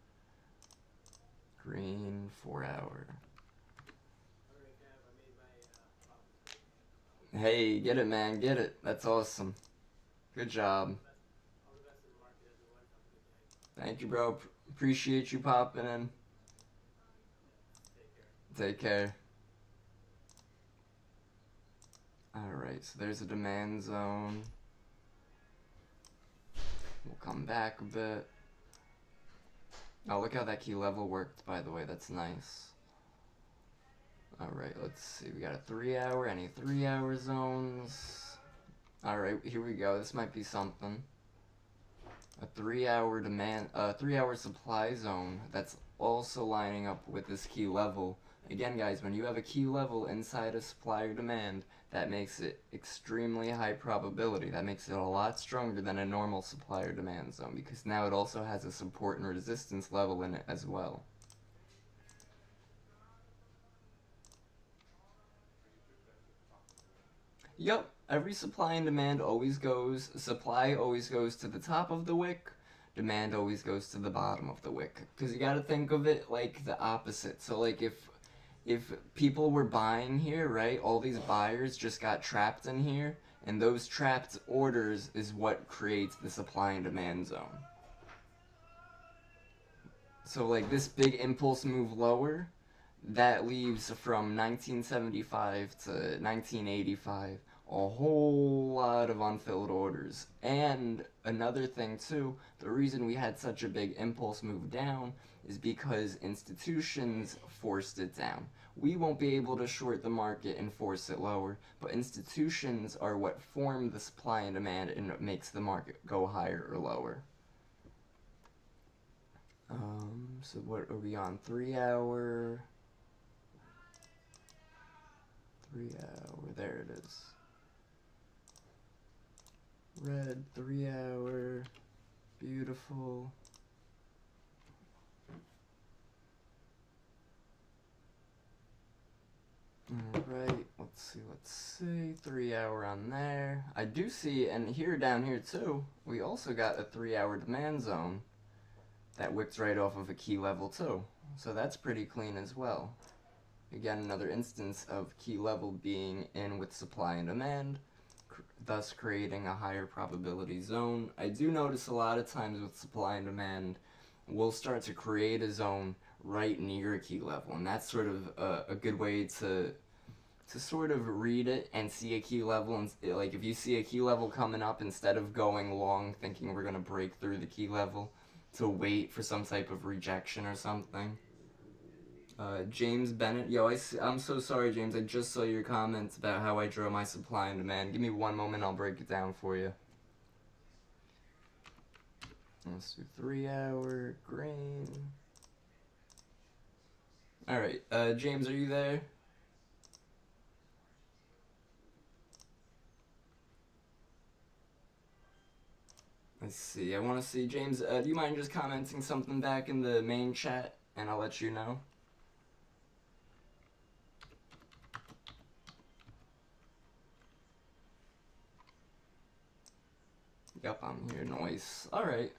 Speaker 1: Green 4 hour. Hey, get it, man, get it. That's awesome. Good job. Thank you, bro. Appreciate you popping in. Take care. Alright, so there's a demand zone. We'll come back a bit. Oh, look how that key level worked, by the way. That's nice. Alright, let's see. We got a 3 hour, any 3 hour zones? Alright, here we go. This might be something. A 3 hour demand, 3 hour supply zone that's also lining up with this key level. Again, guys, when you have a key level inside a supply or demand, that makes it extremely high probability. That makes it a lot stronger than a normal supply or demand zone, because now it also has a support and resistance level in it as well. Yup, every supply and demand always goes, supply always goes to the top of the wick, demand always goes to the bottom of the wick. Because you gotta think of it like the opposite. So like if people were buying here, right, all these buyers just got trapped in here, and those trapped orders is what creates the supply and demand zone. So like this big impulse move lower, that leaves from 1975 to 1985 a whole lot of unfilled orders. And another thing too, the reason we had such a big impulse move down is because institutions forced it down. We won't be able to short the market and force it lower, but institutions are what form the supply and demand and it makes the market go higher or lower. So what are we on? 3 hour? 3 hour, there it is. Red, 3 hour, beautiful. Alright, let's see, 3 hour on there. I do see, and here down here too, we also got a 3 hour demand zone that wicked right off of a key level too. So that's pretty clean as well. Again, another instance of key level being in with supply and demand, thus creating a higher probability zone. I do notice a lot of times with supply and demand, we'll start to create a zone right near a key level, and that's sort of a good way to sort of read it and see a key level. And like if you see a key level coming up, instead of going long thinking we're gonna break through the key level, to wait for some type of rejection or something. James Bennett, yo, I'm so sorry, James. I just saw your comments about how I draw my supply and demand. Give me one moment, I'll break it down for you. Let's do 3 hour green. Alright, James, are you there? Let's see, I want to see, James, do you mind just commenting something back in the main chat, and I'll let you know? Yep, I'm here, noise. Alright,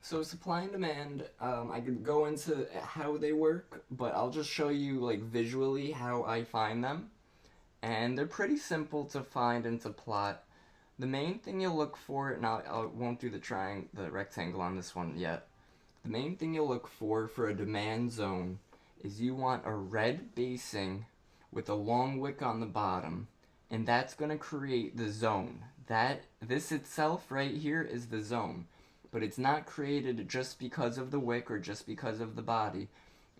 Speaker 1: so supply and demand, I could go into how they work, but I'll just show you, like, visually how I find them. And they're pretty simple to find and to plot. The main thing you'll look for, and I won't do the rectangle on this one yet. The main thing you'll look for a demand zone is you want a red basing with a long wick on the bottom, and that's going to create the zone. This itself right here is the zone, but it's not created just because of the wick or just because of the body.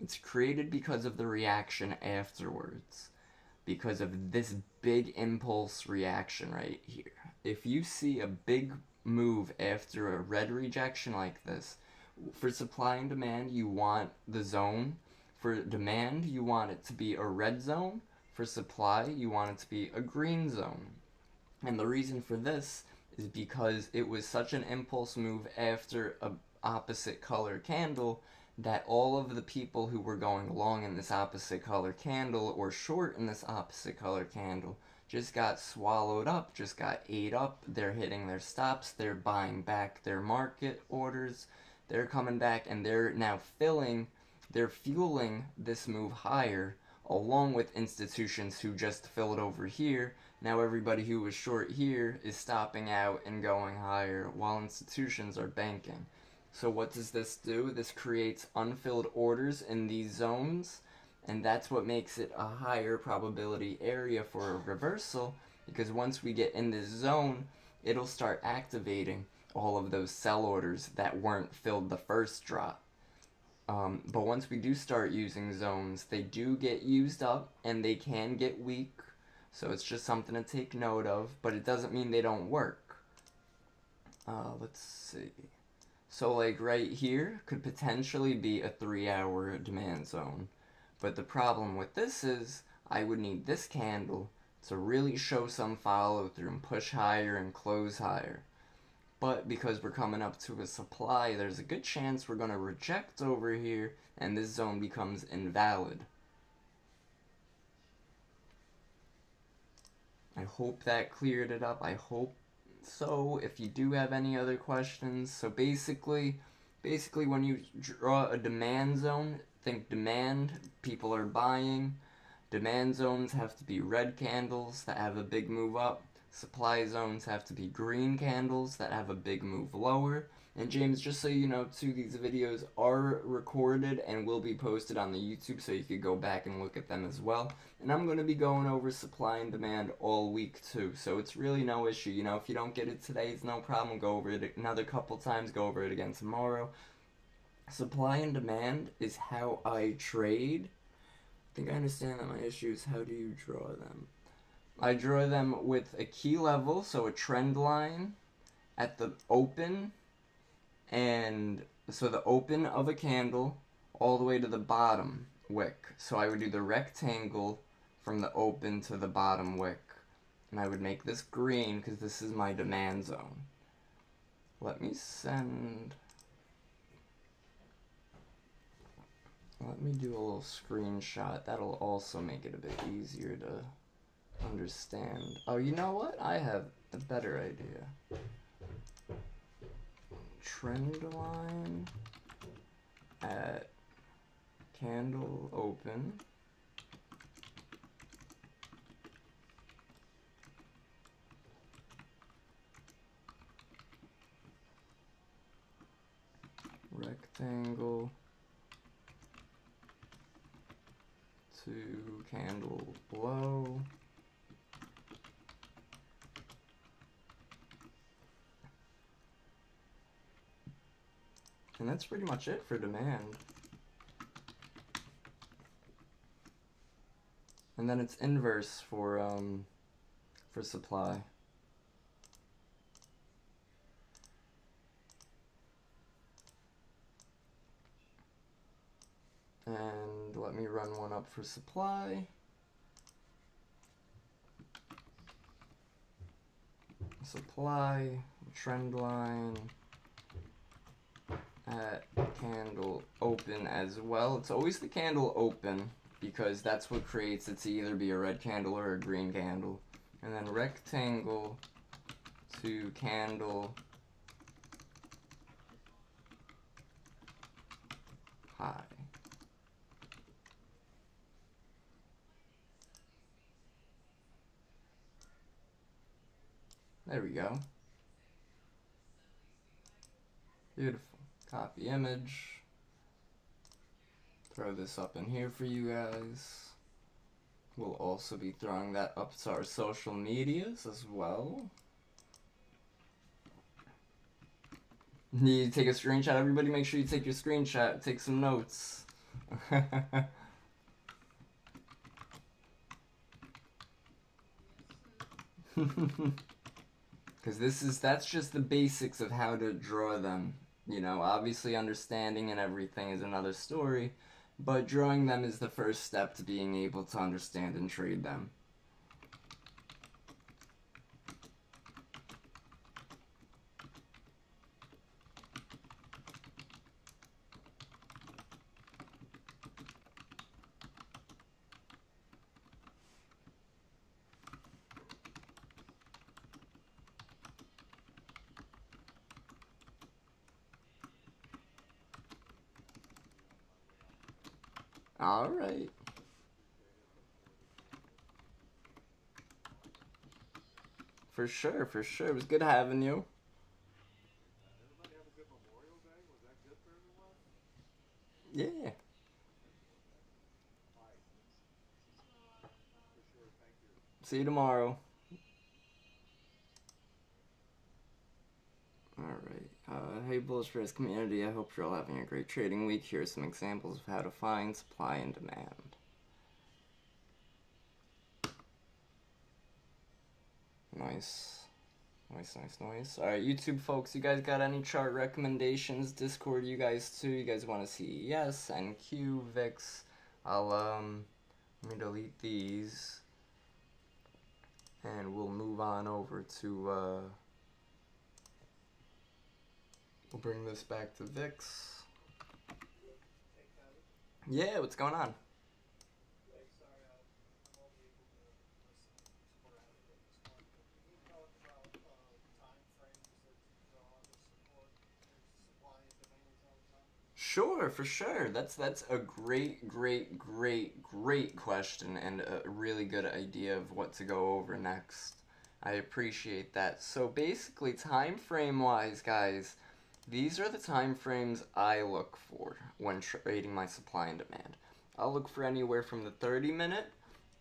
Speaker 1: It's created because of the reaction afterwards, because of this big impulse reaction right here. If you see a big move after a red rejection like this, for supply and demand, you want the zone. For demand, you want it to be a red zone. For supply, you want it to be a green zone. And the reason for this is because it was such an impulse move after a opposite color candle that all of the people who were going long in this opposite color candle or short in this opposite color candle just got swallowed up, just got ate up. They're hitting their stops, they're buying back their market orders, they're coming back, and they're now they're fueling this move higher, along with institutions who just filled over here. Now everybody who was short here is stopping out and going higher, while institutions are banking. So what does this do? This creates unfilled orders in these zones, and that's what makes it a higher probability area for a reversal, because once we get in this zone, it'll start activating all of those sell orders that weren't filled the first drop. But once we do start using zones, they do get used up and they can get weak. So it's just something to take note of, but it doesn't mean they don't work. Let's see. So like right here could potentially be a 3-hour demand zone. But the problem with this is I would need this candle to really show some follow through and push higher and close higher. But because we're coming up to a supply, there's a good chance we're going to reject over here and this zone becomes invalid. I hope that cleared it up. I hope so. If you do have any other questions, so basically when you draw a demand zone, think demand, people are buying. Demand zones have to be red candles that have a big move up. Supply zones have to be green candles that have a big move lower. And James, just so you know too, these videos are recorded and will be posted on the YouTube, so you could go back and look at them as well. And I'm going to be going over supply and demand all week too, so it's really no issue. You know, if you don't get it today, it's no problem. Go over it another couple times, go over it again tomorrow. Supply and demand is how I trade. I think I understand that my issue is how do you draw them? I draw them with a key level, so a trend line at the open, and so the open of a candle all the way to the bottom wick. So I would do the rectangle from the open to the bottom wick. And I would make this green because this is my demand zone. Let me do a little screenshot. That'll also make it a bit easier to understand. Oh, you know what? I have a better idea. Trend line at candle open. Rectangle to candle below. And that's pretty much it for demand. And then it's inverse for supply. And let me run one up for supply. Supply, trend line at candle open as well. It's always the candle open because that's what creates it to either be a red candle or a green candle. And then rectangle to candle high. There we go. Beautiful. Copy image. Throw this up in here for you guys. We'll also be throwing that up to our social medias as well. You take a screenshot. Everybody make sure you take your screenshot. Take some notes. Because that's just the basics of how to draw them. You know, obviously understanding and everything is another story, but drawing them is the first step to being able to understand and trade them. All right. For sure, for sure. It was good having you.
Speaker 4: Everybody have a good Memorial Day? Was that good for everyone?
Speaker 1: Yeah.
Speaker 4: All right. For sure, thank you.
Speaker 1: See you tomorrow. All right. Alright, hey Bullish Bears community, I hope you're all having a great trading week. Here are some examples of how to find supply and demand. Nice. Alright, YouTube folks, you guys got any chart recommendations? Discord, you guys too? You guys want to see ES, NQ, VIX? Let me delete these. And we'll move on over to, we'll bring this back to VIX. Yeah, what's going on? Sure, for sure. That's a great question and a really good idea of what to go over next. I appreciate that. So basically, time frame wise, guys, these are the time frames I look for when trading my supply and demand. I'll look for anywhere from the 30-minute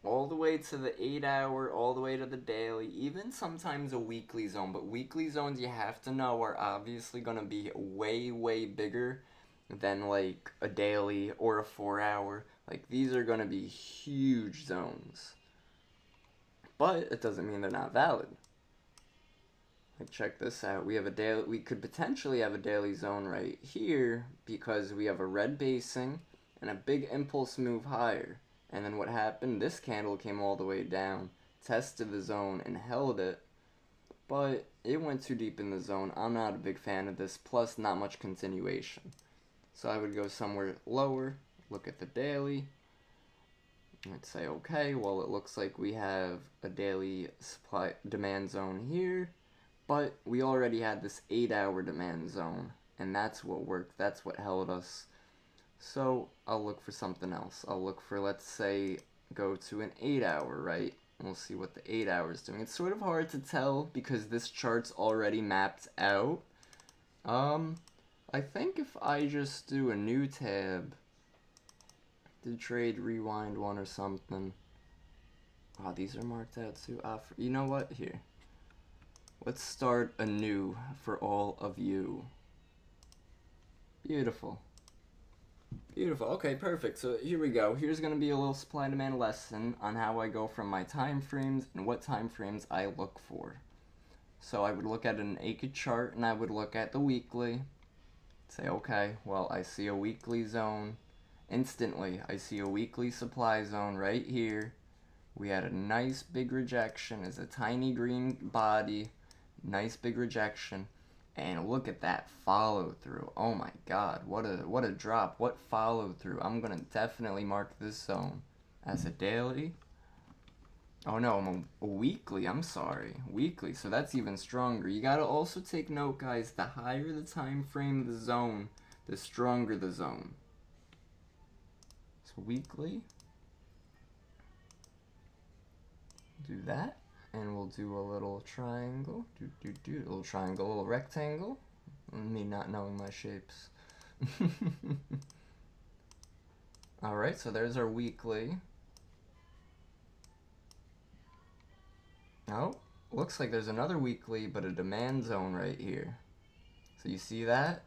Speaker 1: all the way to the 8-hour, all the way to the daily, even sometimes a weekly zone. But weekly zones, you have to know, are obviously going to be way bigger than like a daily or a 4-hour. Like, these are going to be huge zones. But it doesn't mean they're not valid. Like, check this out. We could potentially have a daily zone right here because we have a red basing and a big impulse move higher. And then what happened? This candle came all the way down, tested the zone and held it, but it went too deep in the zone. I'm not a big fan of this, plus not much continuation. So I would go somewhere lower, look at the daily, and say, okay, well, it looks like we have a daily supply demand zone here, but we already had this 8-hour demand zone, and that's what worked, that's what held us. So I'll look for something else. I'll look for, let's say, go to an 8-hour, right? And we'll see what the 8-hour is doing. It's sort of hard to tell because this chart's already mapped out. I think if I just do a new tab, did trade rewind one or something. Oh, these are marked out too. You know what? Here. Let's start anew for all of you. Beautiful. Beautiful. Okay, perfect. So here we go. Here's going to be a little supply and demand lesson on how I go from my time frames and what time frames I look for. So I would look at an naked chart and I would look at the weekly. Say, okay, well, I see a weekly zone. Instantly, I see a weekly supply zone right here. We had a nice big rejection as a tiny green body. Nice big rejection. And look at that follow through. Oh my god, what a drop. What follow through. I'm going to definitely mark this zone as a daily. Oh no, I'm a weekly, I'm sorry. Weekly, so that's even stronger. You gotta also take note, guys, the higher the time frame the zone, the stronger the zone. So weekly. Do that. And we'll do a little triangle. A little triangle, a little rectangle. Me not knowing my shapes. Alright, so there's our weekly. Oh, looks like there's another weekly, but a demand zone right here. So you see that?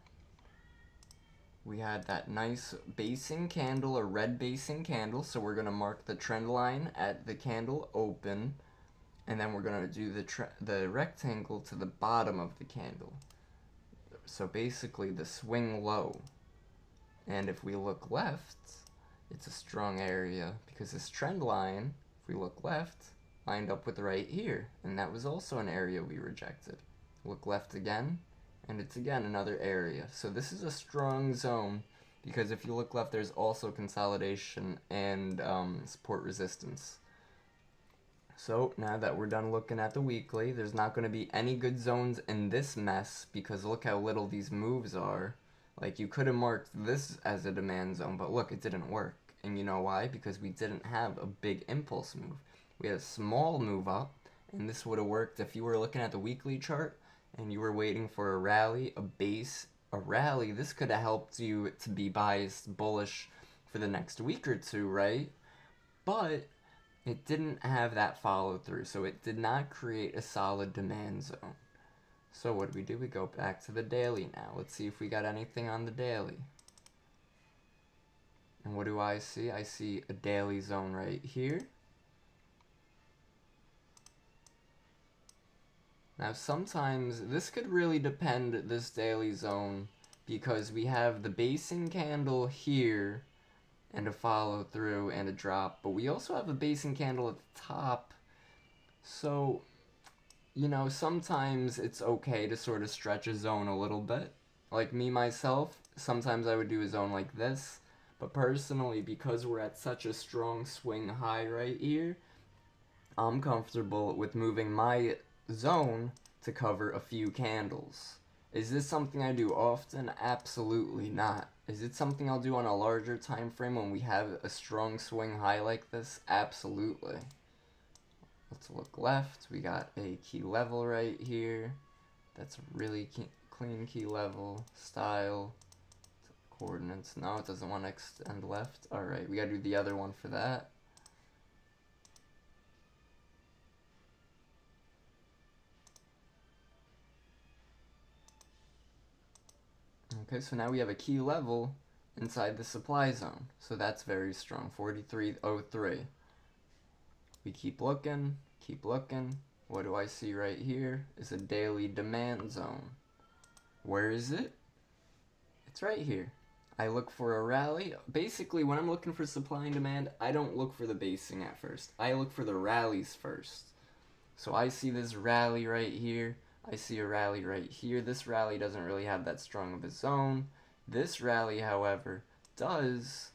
Speaker 1: We had that nice basing candle, a red basing candle, so we're going to mark the trend line at the candle open, and then we're going to do the rectangle to the bottom of the candle. So basically the swing low. And if we look left, it's a strong area, because this trend line, if we look left, lined up with right here, and that was also an area we rejected. Look left again, and it's again another area. So this is a strong zone, because if you look left, there's also consolidation and support resistance. So now that we're done looking at the weekly, there's not going to be any good zones in this mess, because look how little these moves are. Like, you could have marked this as a demand zone, but look, it didn't work. And you know why? Because we didn't have a big impulse move. We had a small move up, and this would have worked if you were looking at the weekly chart and you were waiting for a rally, a rally. This could have helped you to be biased bullish for the next week or two, right? But it didn't have that follow through, so it did not create a solid demand zone. So what do? We go back to the daily now. Let's see if we got anything on the daily. And what do I see? I see a daily zone right here. Now sometimes this could really depend, this daily zone, because we have the basing candle here and a follow through and a drop, but we also have a basing candle at the top. So, you know, sometimes it's okay to sort of stretch a zone a little bit. Like me myself, sometimes I would do a zone like this, but personally, because we're at such a strong swing high right here, I'm comfortable with moving my zone to cover a few candles. Is this something I do often? Absolutely not. Is it something I'll do on a larger time frame when we have a strong swing high like this? Absolutely. Let's look left. We got a key level right here. That's a really clean key level. Style. Coordinates. No, it doesn't want to extend left. Alright, we gotta do the other one for that. Okay, so now we have a key level inside the supply zone. So that's very strong. 43.03. We keep looking, keep looking. What do I see right here? Is a daily demand zone. Where is it? It's right here. I look for a rally. Basically, when I'm looking for supply and demand, I don't look for the basing at first. I look for the rallies first. So I see this rally right here. I see a rally right here. This rally doesn't really have that strong of a zone. This rally, however, does.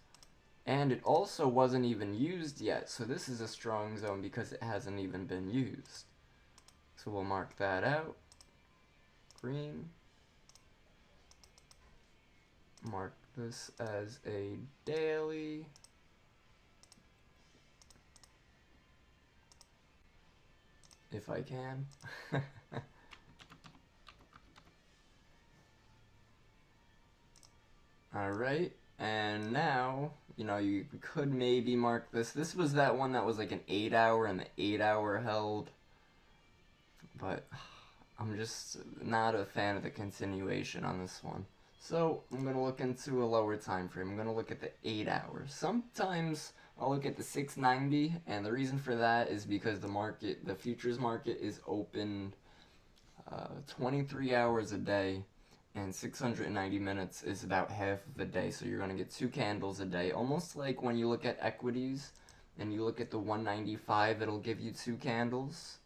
Speaker 1: And it also wasn't even used yet. So this is a strong zone because it hasn't even been used. So we'll mark that out. Green. Mark this as a daily. If I can. Alright, and now, you know, you could maybe mark this. This was that one that was like an 8 hour and the 8 hour held. But I'm just not a fan of the continuation on this one. So I'm going to look into a lower time frame. I'm going to look at the 8 hours. Sometimes I'll look at the 690, and the reason for that is because the futures market is open 23 hours a day, and 690 minutes is about half of the day. So you're going to get 2 candles a day, almost like when you look at equities and you look at the 195, it'll give you 2 candles.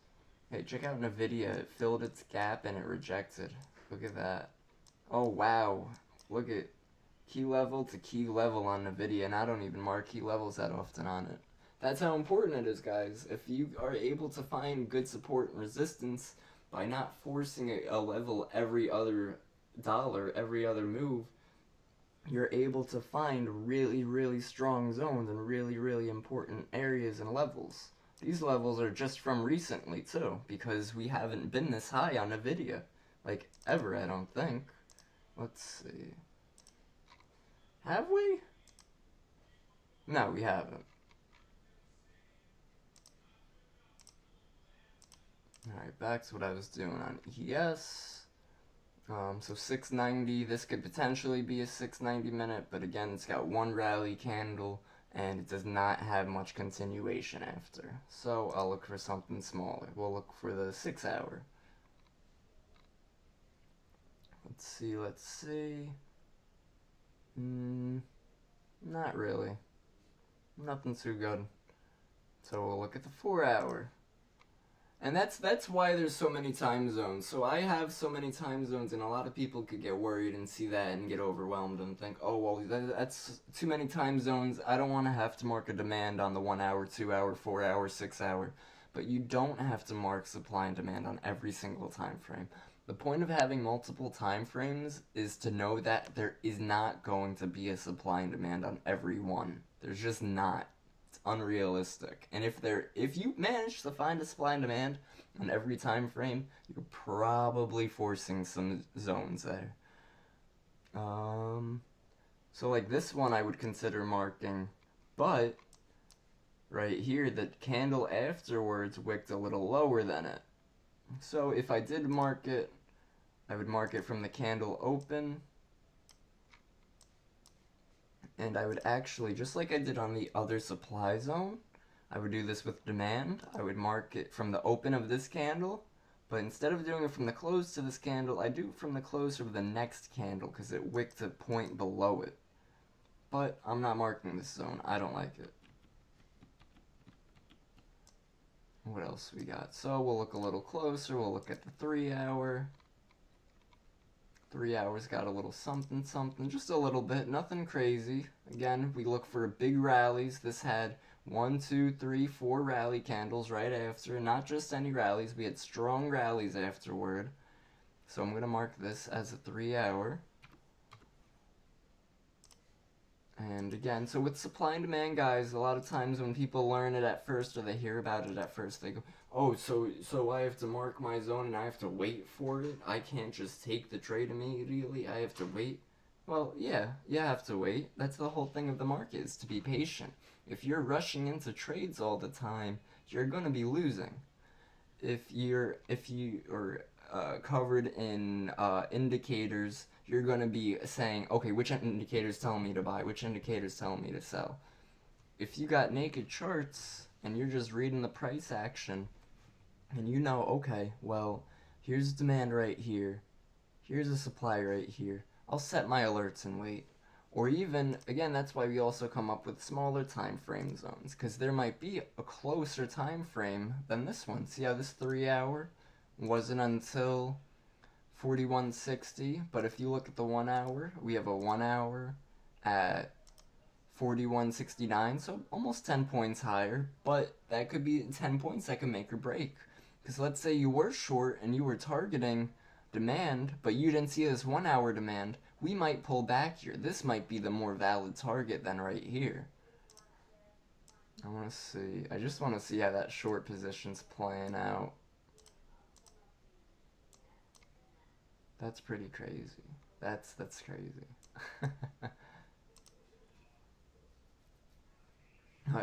Speaker 1: Hey, check out NVIDIA. It filled its gap and it rejected. Look at that. Oh wow, look at key level to key level on NVIDIA, and I don't even mark key levels that often on it. That's how important it is, guys. If you are able to find good support and resistance by not forcing a level every other dollar, every other move, you're able to find really, really strong zones and really, really important areas and levels. These levels are just from recently, too, because we haven't been this high on NVIDIA. Like, ever, I don't think. Let's see. Have we? No, we haven't. Alright, back to what I was doing on ES. So 690, this could potentially be a 690 minute, but again, it's got one rally candle, and it does not have much continuation after. So I'll look for something smaller. We'll look for the 6 hour. Let's see. Not really. Nothing too good. So we'll look at the 4 hour. And that's why there's so many time zones. So I have so many time zones, and a lot of people could get worried and see that and get overwhelmed and think, oh, well, that's too many time zones. I don't want to have to mark a demand on the 1 hour, 2 hour, 4 hour, 6 hour. But you don't have to mark supply and demand on every single time frame. The point of having multiple time frames is to know that there is not going to be a supply and demand on every one. There's just not. It's unrealistic. And if you manage to find a supply and demand on every time frame, you're probably forcing some zones there. So like this one I would consider marking, but right here the candle afterwards wicked a little lower than it. So if I did mark it I would mark it from the candle open, and I would actually, just like I did on the other supply zone, I would do this with demand. I would mark it from the open of this candle, but instead of doing it from the close to this candle, I do it from the close of the next candle because it wicked a point below it. But I'm not marking this zone. I don't like it. What else we got? So we'll look a little closer. We'll look at the 3 hour. 3 hours got a little something, just a little bit, nothing crazy. Again, we look for big rallies. This had 1, 2, 3, 4 rally candles right after. Not just any rallies, we had strong rallies afterward. So I'm going to mark this as a 3 hour. And again, so with supply and demand, guys, a lot of times when people learn it at first or they hear about it at first, they go, oh, so I have to mark my zone and I have to wait for it? I can't just take the trade immediately? I have to wait? Well, yeah, you have to wait. That's the whole thing of the market, is to be patient. If you're rushing into trades all the time, you're going to be losing. If you are covered in indicators, you're going to be saying, okay, which indicator's telling me to buy, which indicator's telling me to sell. If you got naked charts and you're just reading the price action, and you know, okay, well, here's demand right here, here's a supply right here, I'll set my alerts and wait. Or even, again, that's why we also come up with smaller time frame zones, because there might be a closer time frame than this one. See how this 3 hour wasn't until 41.60, but if you look at the 1 hour, we have a 1 hour at 41.69, so almost 10 points higher, but that could be 10 points that could make or break. Because let's say you were short and you were targeting demand, but you didn't see this 1 hour demand, we might pull back here. This might be the more valid target than right here. I just want to see how that short position's playing out. That's pretty crazy. That's crazy.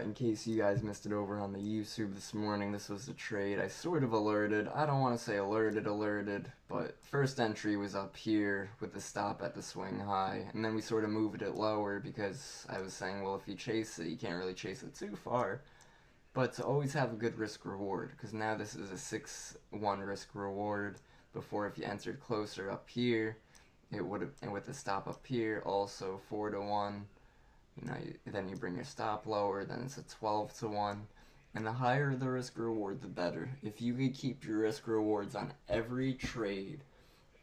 Speaker 1: In case you guys missed it over on the YouTube this morning, this was a trade I sort of alerted. I don't want to say alerted, but first entry was up here with the stop at the swing high, and then we sort of moved it lower because I was saying, well, if you chase it, you can't really chase it too far. But to always have a good risk reward, because now this is a 6-1 risk reward. Before, if you entered closer up here, it would have, and with the stop up here, also 4-1. You know, then you bring your stop lower, then it's a 12-1. And the higher the risk reward, the better. If you could keep your risk rewards on every trade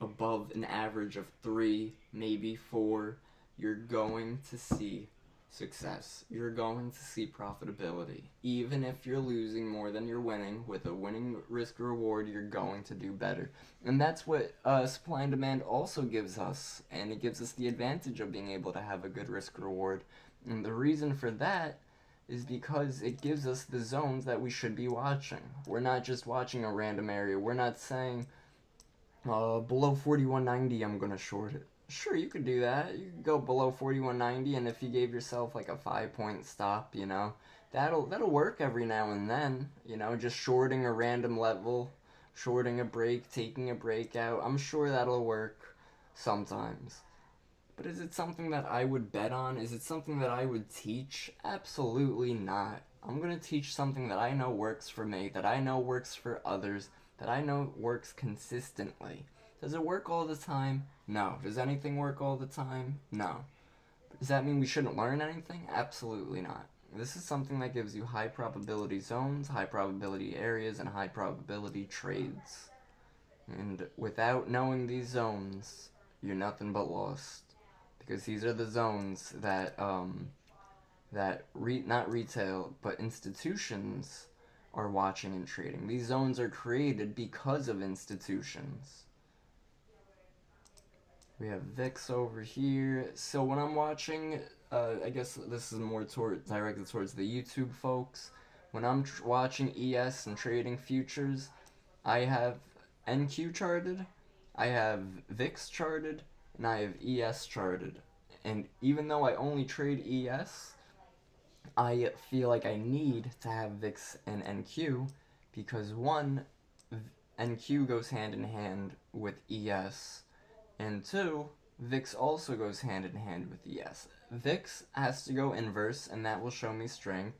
Speaker 1: above an average of 3, maybe 4, you're going to see success. You're going to see profitability. Even if you're losing more than you're winning, with a winning risk reward, you're going to do better. And that's what supply and demand also gives us, and it gives us the advantage of being able to have a good risk reward. And the reason for that is because it gives us the zones that we should be watching. We're not just watching a random area. We're not saying, below 41.90 I'm going to short it. Sure, you could do that. You could go below 41.90, and if you gave yourself like a 5-point stop, you know, that'll work every now and then. You know, just shorting a random level, shorting a break, taking a breakout. I'm sure that'll work sometimes. But is it something that I would bet on? Is it something that I would teach? Absolutely not. I'm going to teach something that I know works for me, that I know works for others, that I know works consistently. Does it work all the time? No. Does anything work all the time? No. Does that mean we shouldn't learn anything? Absolutely not. This is something that gives you high probability zones, high probability areas, and high probability trades. And without knowing these zones, you're nothing but lost. Because these are the zones that, not retail, but institutions are watching and trading. These zones are created because of institutions. We have VIX over here. So when I'm watching, I guess this is more directed towards the YouTube folks. When I'm watching ES and trading futures, I have NQ charted, I have VIX charted, and I have ES charted. And even though I only trade ES, I feel like I need to have VIX and NQ because one, NQ goes hand in hand with ES. And 2, VIX also goes hand in hand with ES. VIX has to go inverse, and that will show me strength,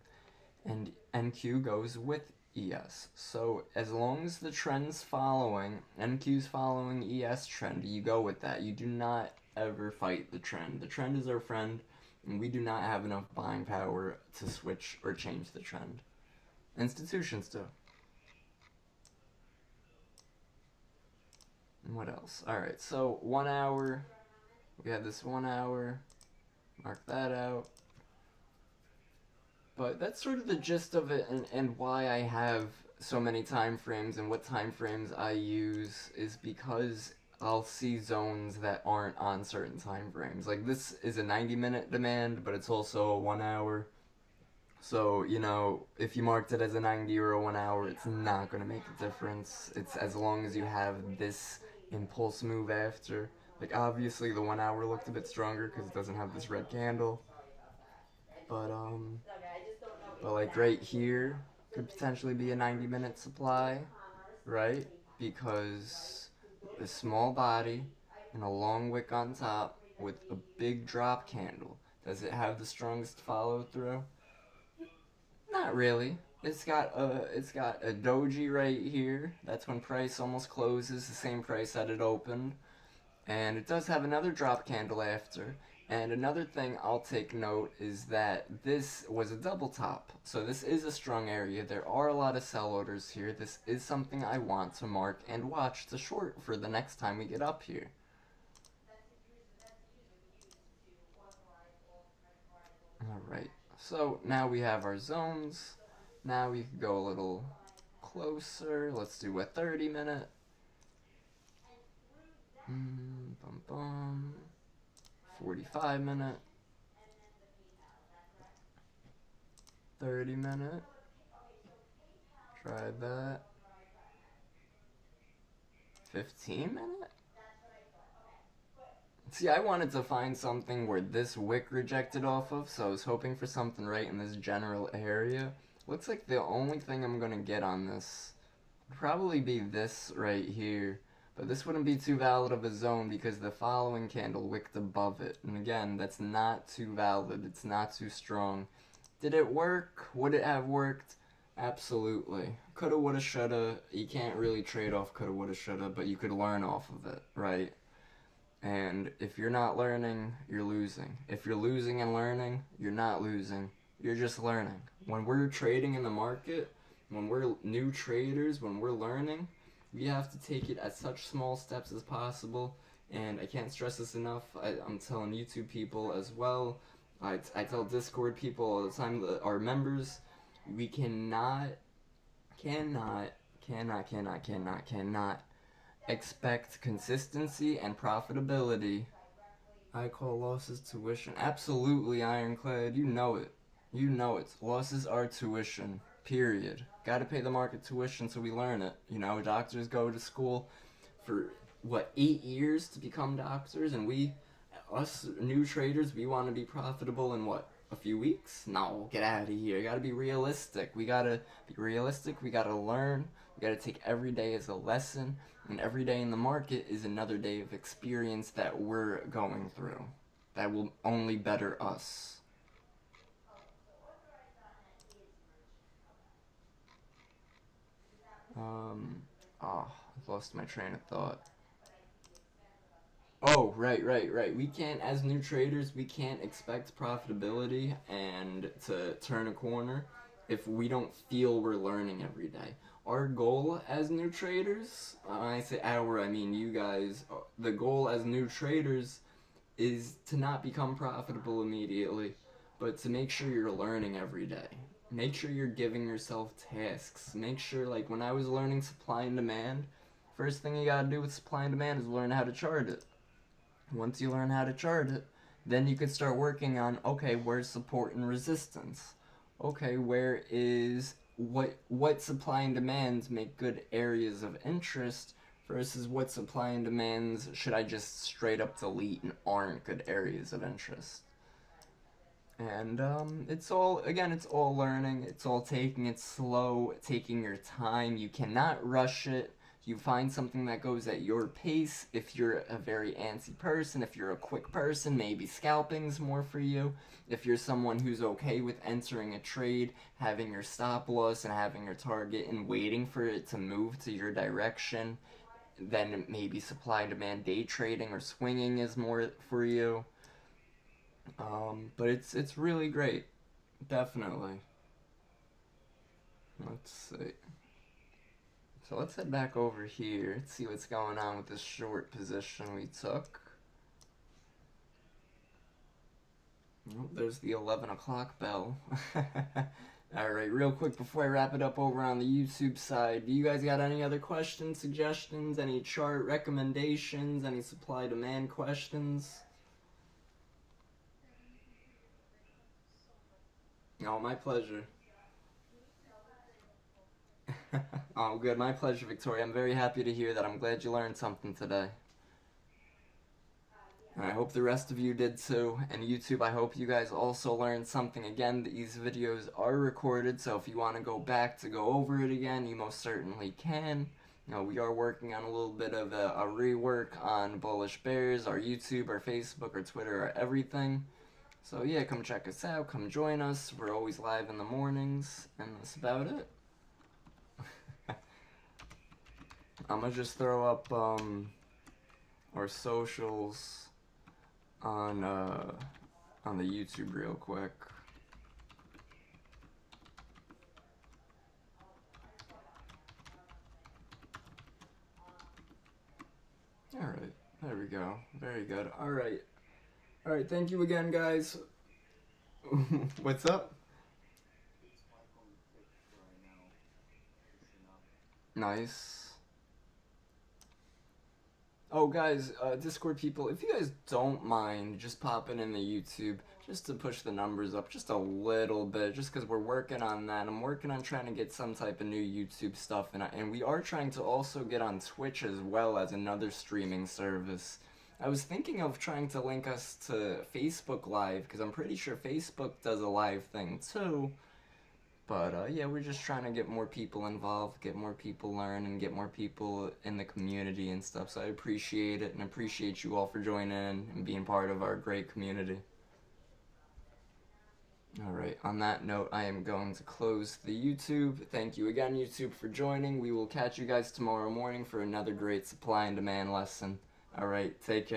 Speaker 1: and NQ goes with ES. So as long as the trend's following, NQ's following ES trend, you go with that. You do not ever fight the trend. The trend is our friend, and we do not have enough buying power to switch or change the trend. Institutions do. And what else? Alright, so 1 hour. We have this 1 hour. Mark that out. But that's sort of the gist of it, and why I have so many time frames and what time frames I use is because I'll see zones that aren't on certain time frames. Like this is a 90-minute demand, but it's also a 1 hour. So, you know, if you marked it as a 90 or a 1 hour, it's not going to make a difference. It's as long as you have this impulse move after. Like obviously the 1 hour looked a bit stronger because it doesn't have this red candle. But like right here could potentially be a 90-minute supply, right? Because a small body and a long wick on top with a big drop candle. Does it have the strongest follow through? Not really. It's got a doji right here. That's when price almost closes the same price that it opened. And it does have another drop candle after. And another thing I'll take note is that this was a double top. So this is a strong area. There are a lot of sell orders here. This is something I want to mark and watch to short for the next time we get up here. Alright, so now we have our zones. Now we can go a little closer. Let's do a 30-minute. 45-minute. 30-minute. Try that. 15-minute? See, I wanted to find something where this wick rejected off of, so I was hoping for something right in this general area. Looks like the only thing I'm gonna get on this would probably be this right here. But this wouldn't be too valid of a zone because the following candle wicked above it. And again, that's not too valid. It's not too strong. Did it work? Would it have worked? Absolutely. Coulda, woulda, shoulda. You can't really trade off coulda, woulda, shoulda, but you could learn off of it, right? And if you're not learning, you're losing. If you're losing and learning, you're not losing. You're just learning. When we're trading in the market, when we're new traders, when we're learning, we have to take it at such small steps as possible. And I can't stress this enough. I'm telling YouTube people as well. I tell Discord people all the time, our members, we cannot expect consistency and profitability. I call losses tuition. Absolutely, Ironclad. You know it. You know it. Losses are tuition. Period. Gotta pay the market tuition so we learn it. You know, doctors go to school for, 8 years to become doctors, and us new traders, we want to be profitable in a few weeks? No, get out of here. You gotta be realistic. We gotta be realistic. We gotta learn. We gotta take every day as a lesson, and every day in the market is another day of experience that we're going through that will only better us. I've lost my train of thought. Oh, right. We can't, as new traders, we can't expect profitability and to turn a corner if we don't feel we're learning every day. Our goal as new traders, when I say our, I mean you guys, the goal as new traders is to not become profitable immediately, but to make sure you're learning every day. Make sure you're giving yourself tasks. Make sure, like when I was learning supply and demand, first thing you gotta do with supply and demand is learn how to chart it. Once you learn how to chart it, then you could start working on, okay, where's support and resistance? Okay, where is, what supply and demands make good areas of interest versus what supply and demands should I just straight up delete and aren't good areas of interest? And it's all learning. It's all taking it slow, taking your time. You cannot rush it. You find something that goes at your pace. If you're a very antsy person, if you're a quick person, maybe scalping's more for you. If you're someone who's okay with entering a trade, having your stop loss and having your target and waiting for it to move to your direction, then maybe supply demand day trading or swinging is more for you. But it's really great, definitely. Let's see. So let's head back over here. Let's see what's going on with this short position we took. Oh, there's the 11 o'clock bell. Alright, real quick before I wrap it up over on the YouTube side, do you guys got any other questions, suggestions, any chart recommendations, any supply demand questions? Oh, my pleasure. Oh, good. My pleasure, Victoria. I'm very happy to hear that. I'm glad you learned something today. And I hope the rest of you did too. And YouTube, I hope you guys also learned something. Again, these videos are recorded, so if you want to go back to go over it again, you most certainly can. You know, we are working on a little bit of a rework on Bullish Bears, our YouTube, our Facebook, our Twitter, our everything. So yeah, come check us out. Come join us. We're always live in the mornings. And that's about it. I'm gonna just throw up our socials on the YouTube real quick. All right, there we go. Very good. All right, thank you again, guys. What's up? Nice. Oh, guys, Discord people, if you guys don't mind just popping in the YouTube just to push the numbers up just a little bit, just because we're working on that. I'm working on trying to get some type of new YouTube stuff, and we are trying to also get on Twitch as well as another streaming service. I was thinking of trying to link us to Facebook Live, because I'm pretty sure Facebook does a live thing too. But yeah, we're just trying to get more people involved, get more people learn, and get more people in the community and stuff. So I appreciate it, and appreciate you all for joining in and being part of our great community. Alright, on that note, I am going to close the YouTube. Thank you again, YouTube, for joining. We will catch you guys tomorrow morning for another great supply and demand lesson. Alright, take care.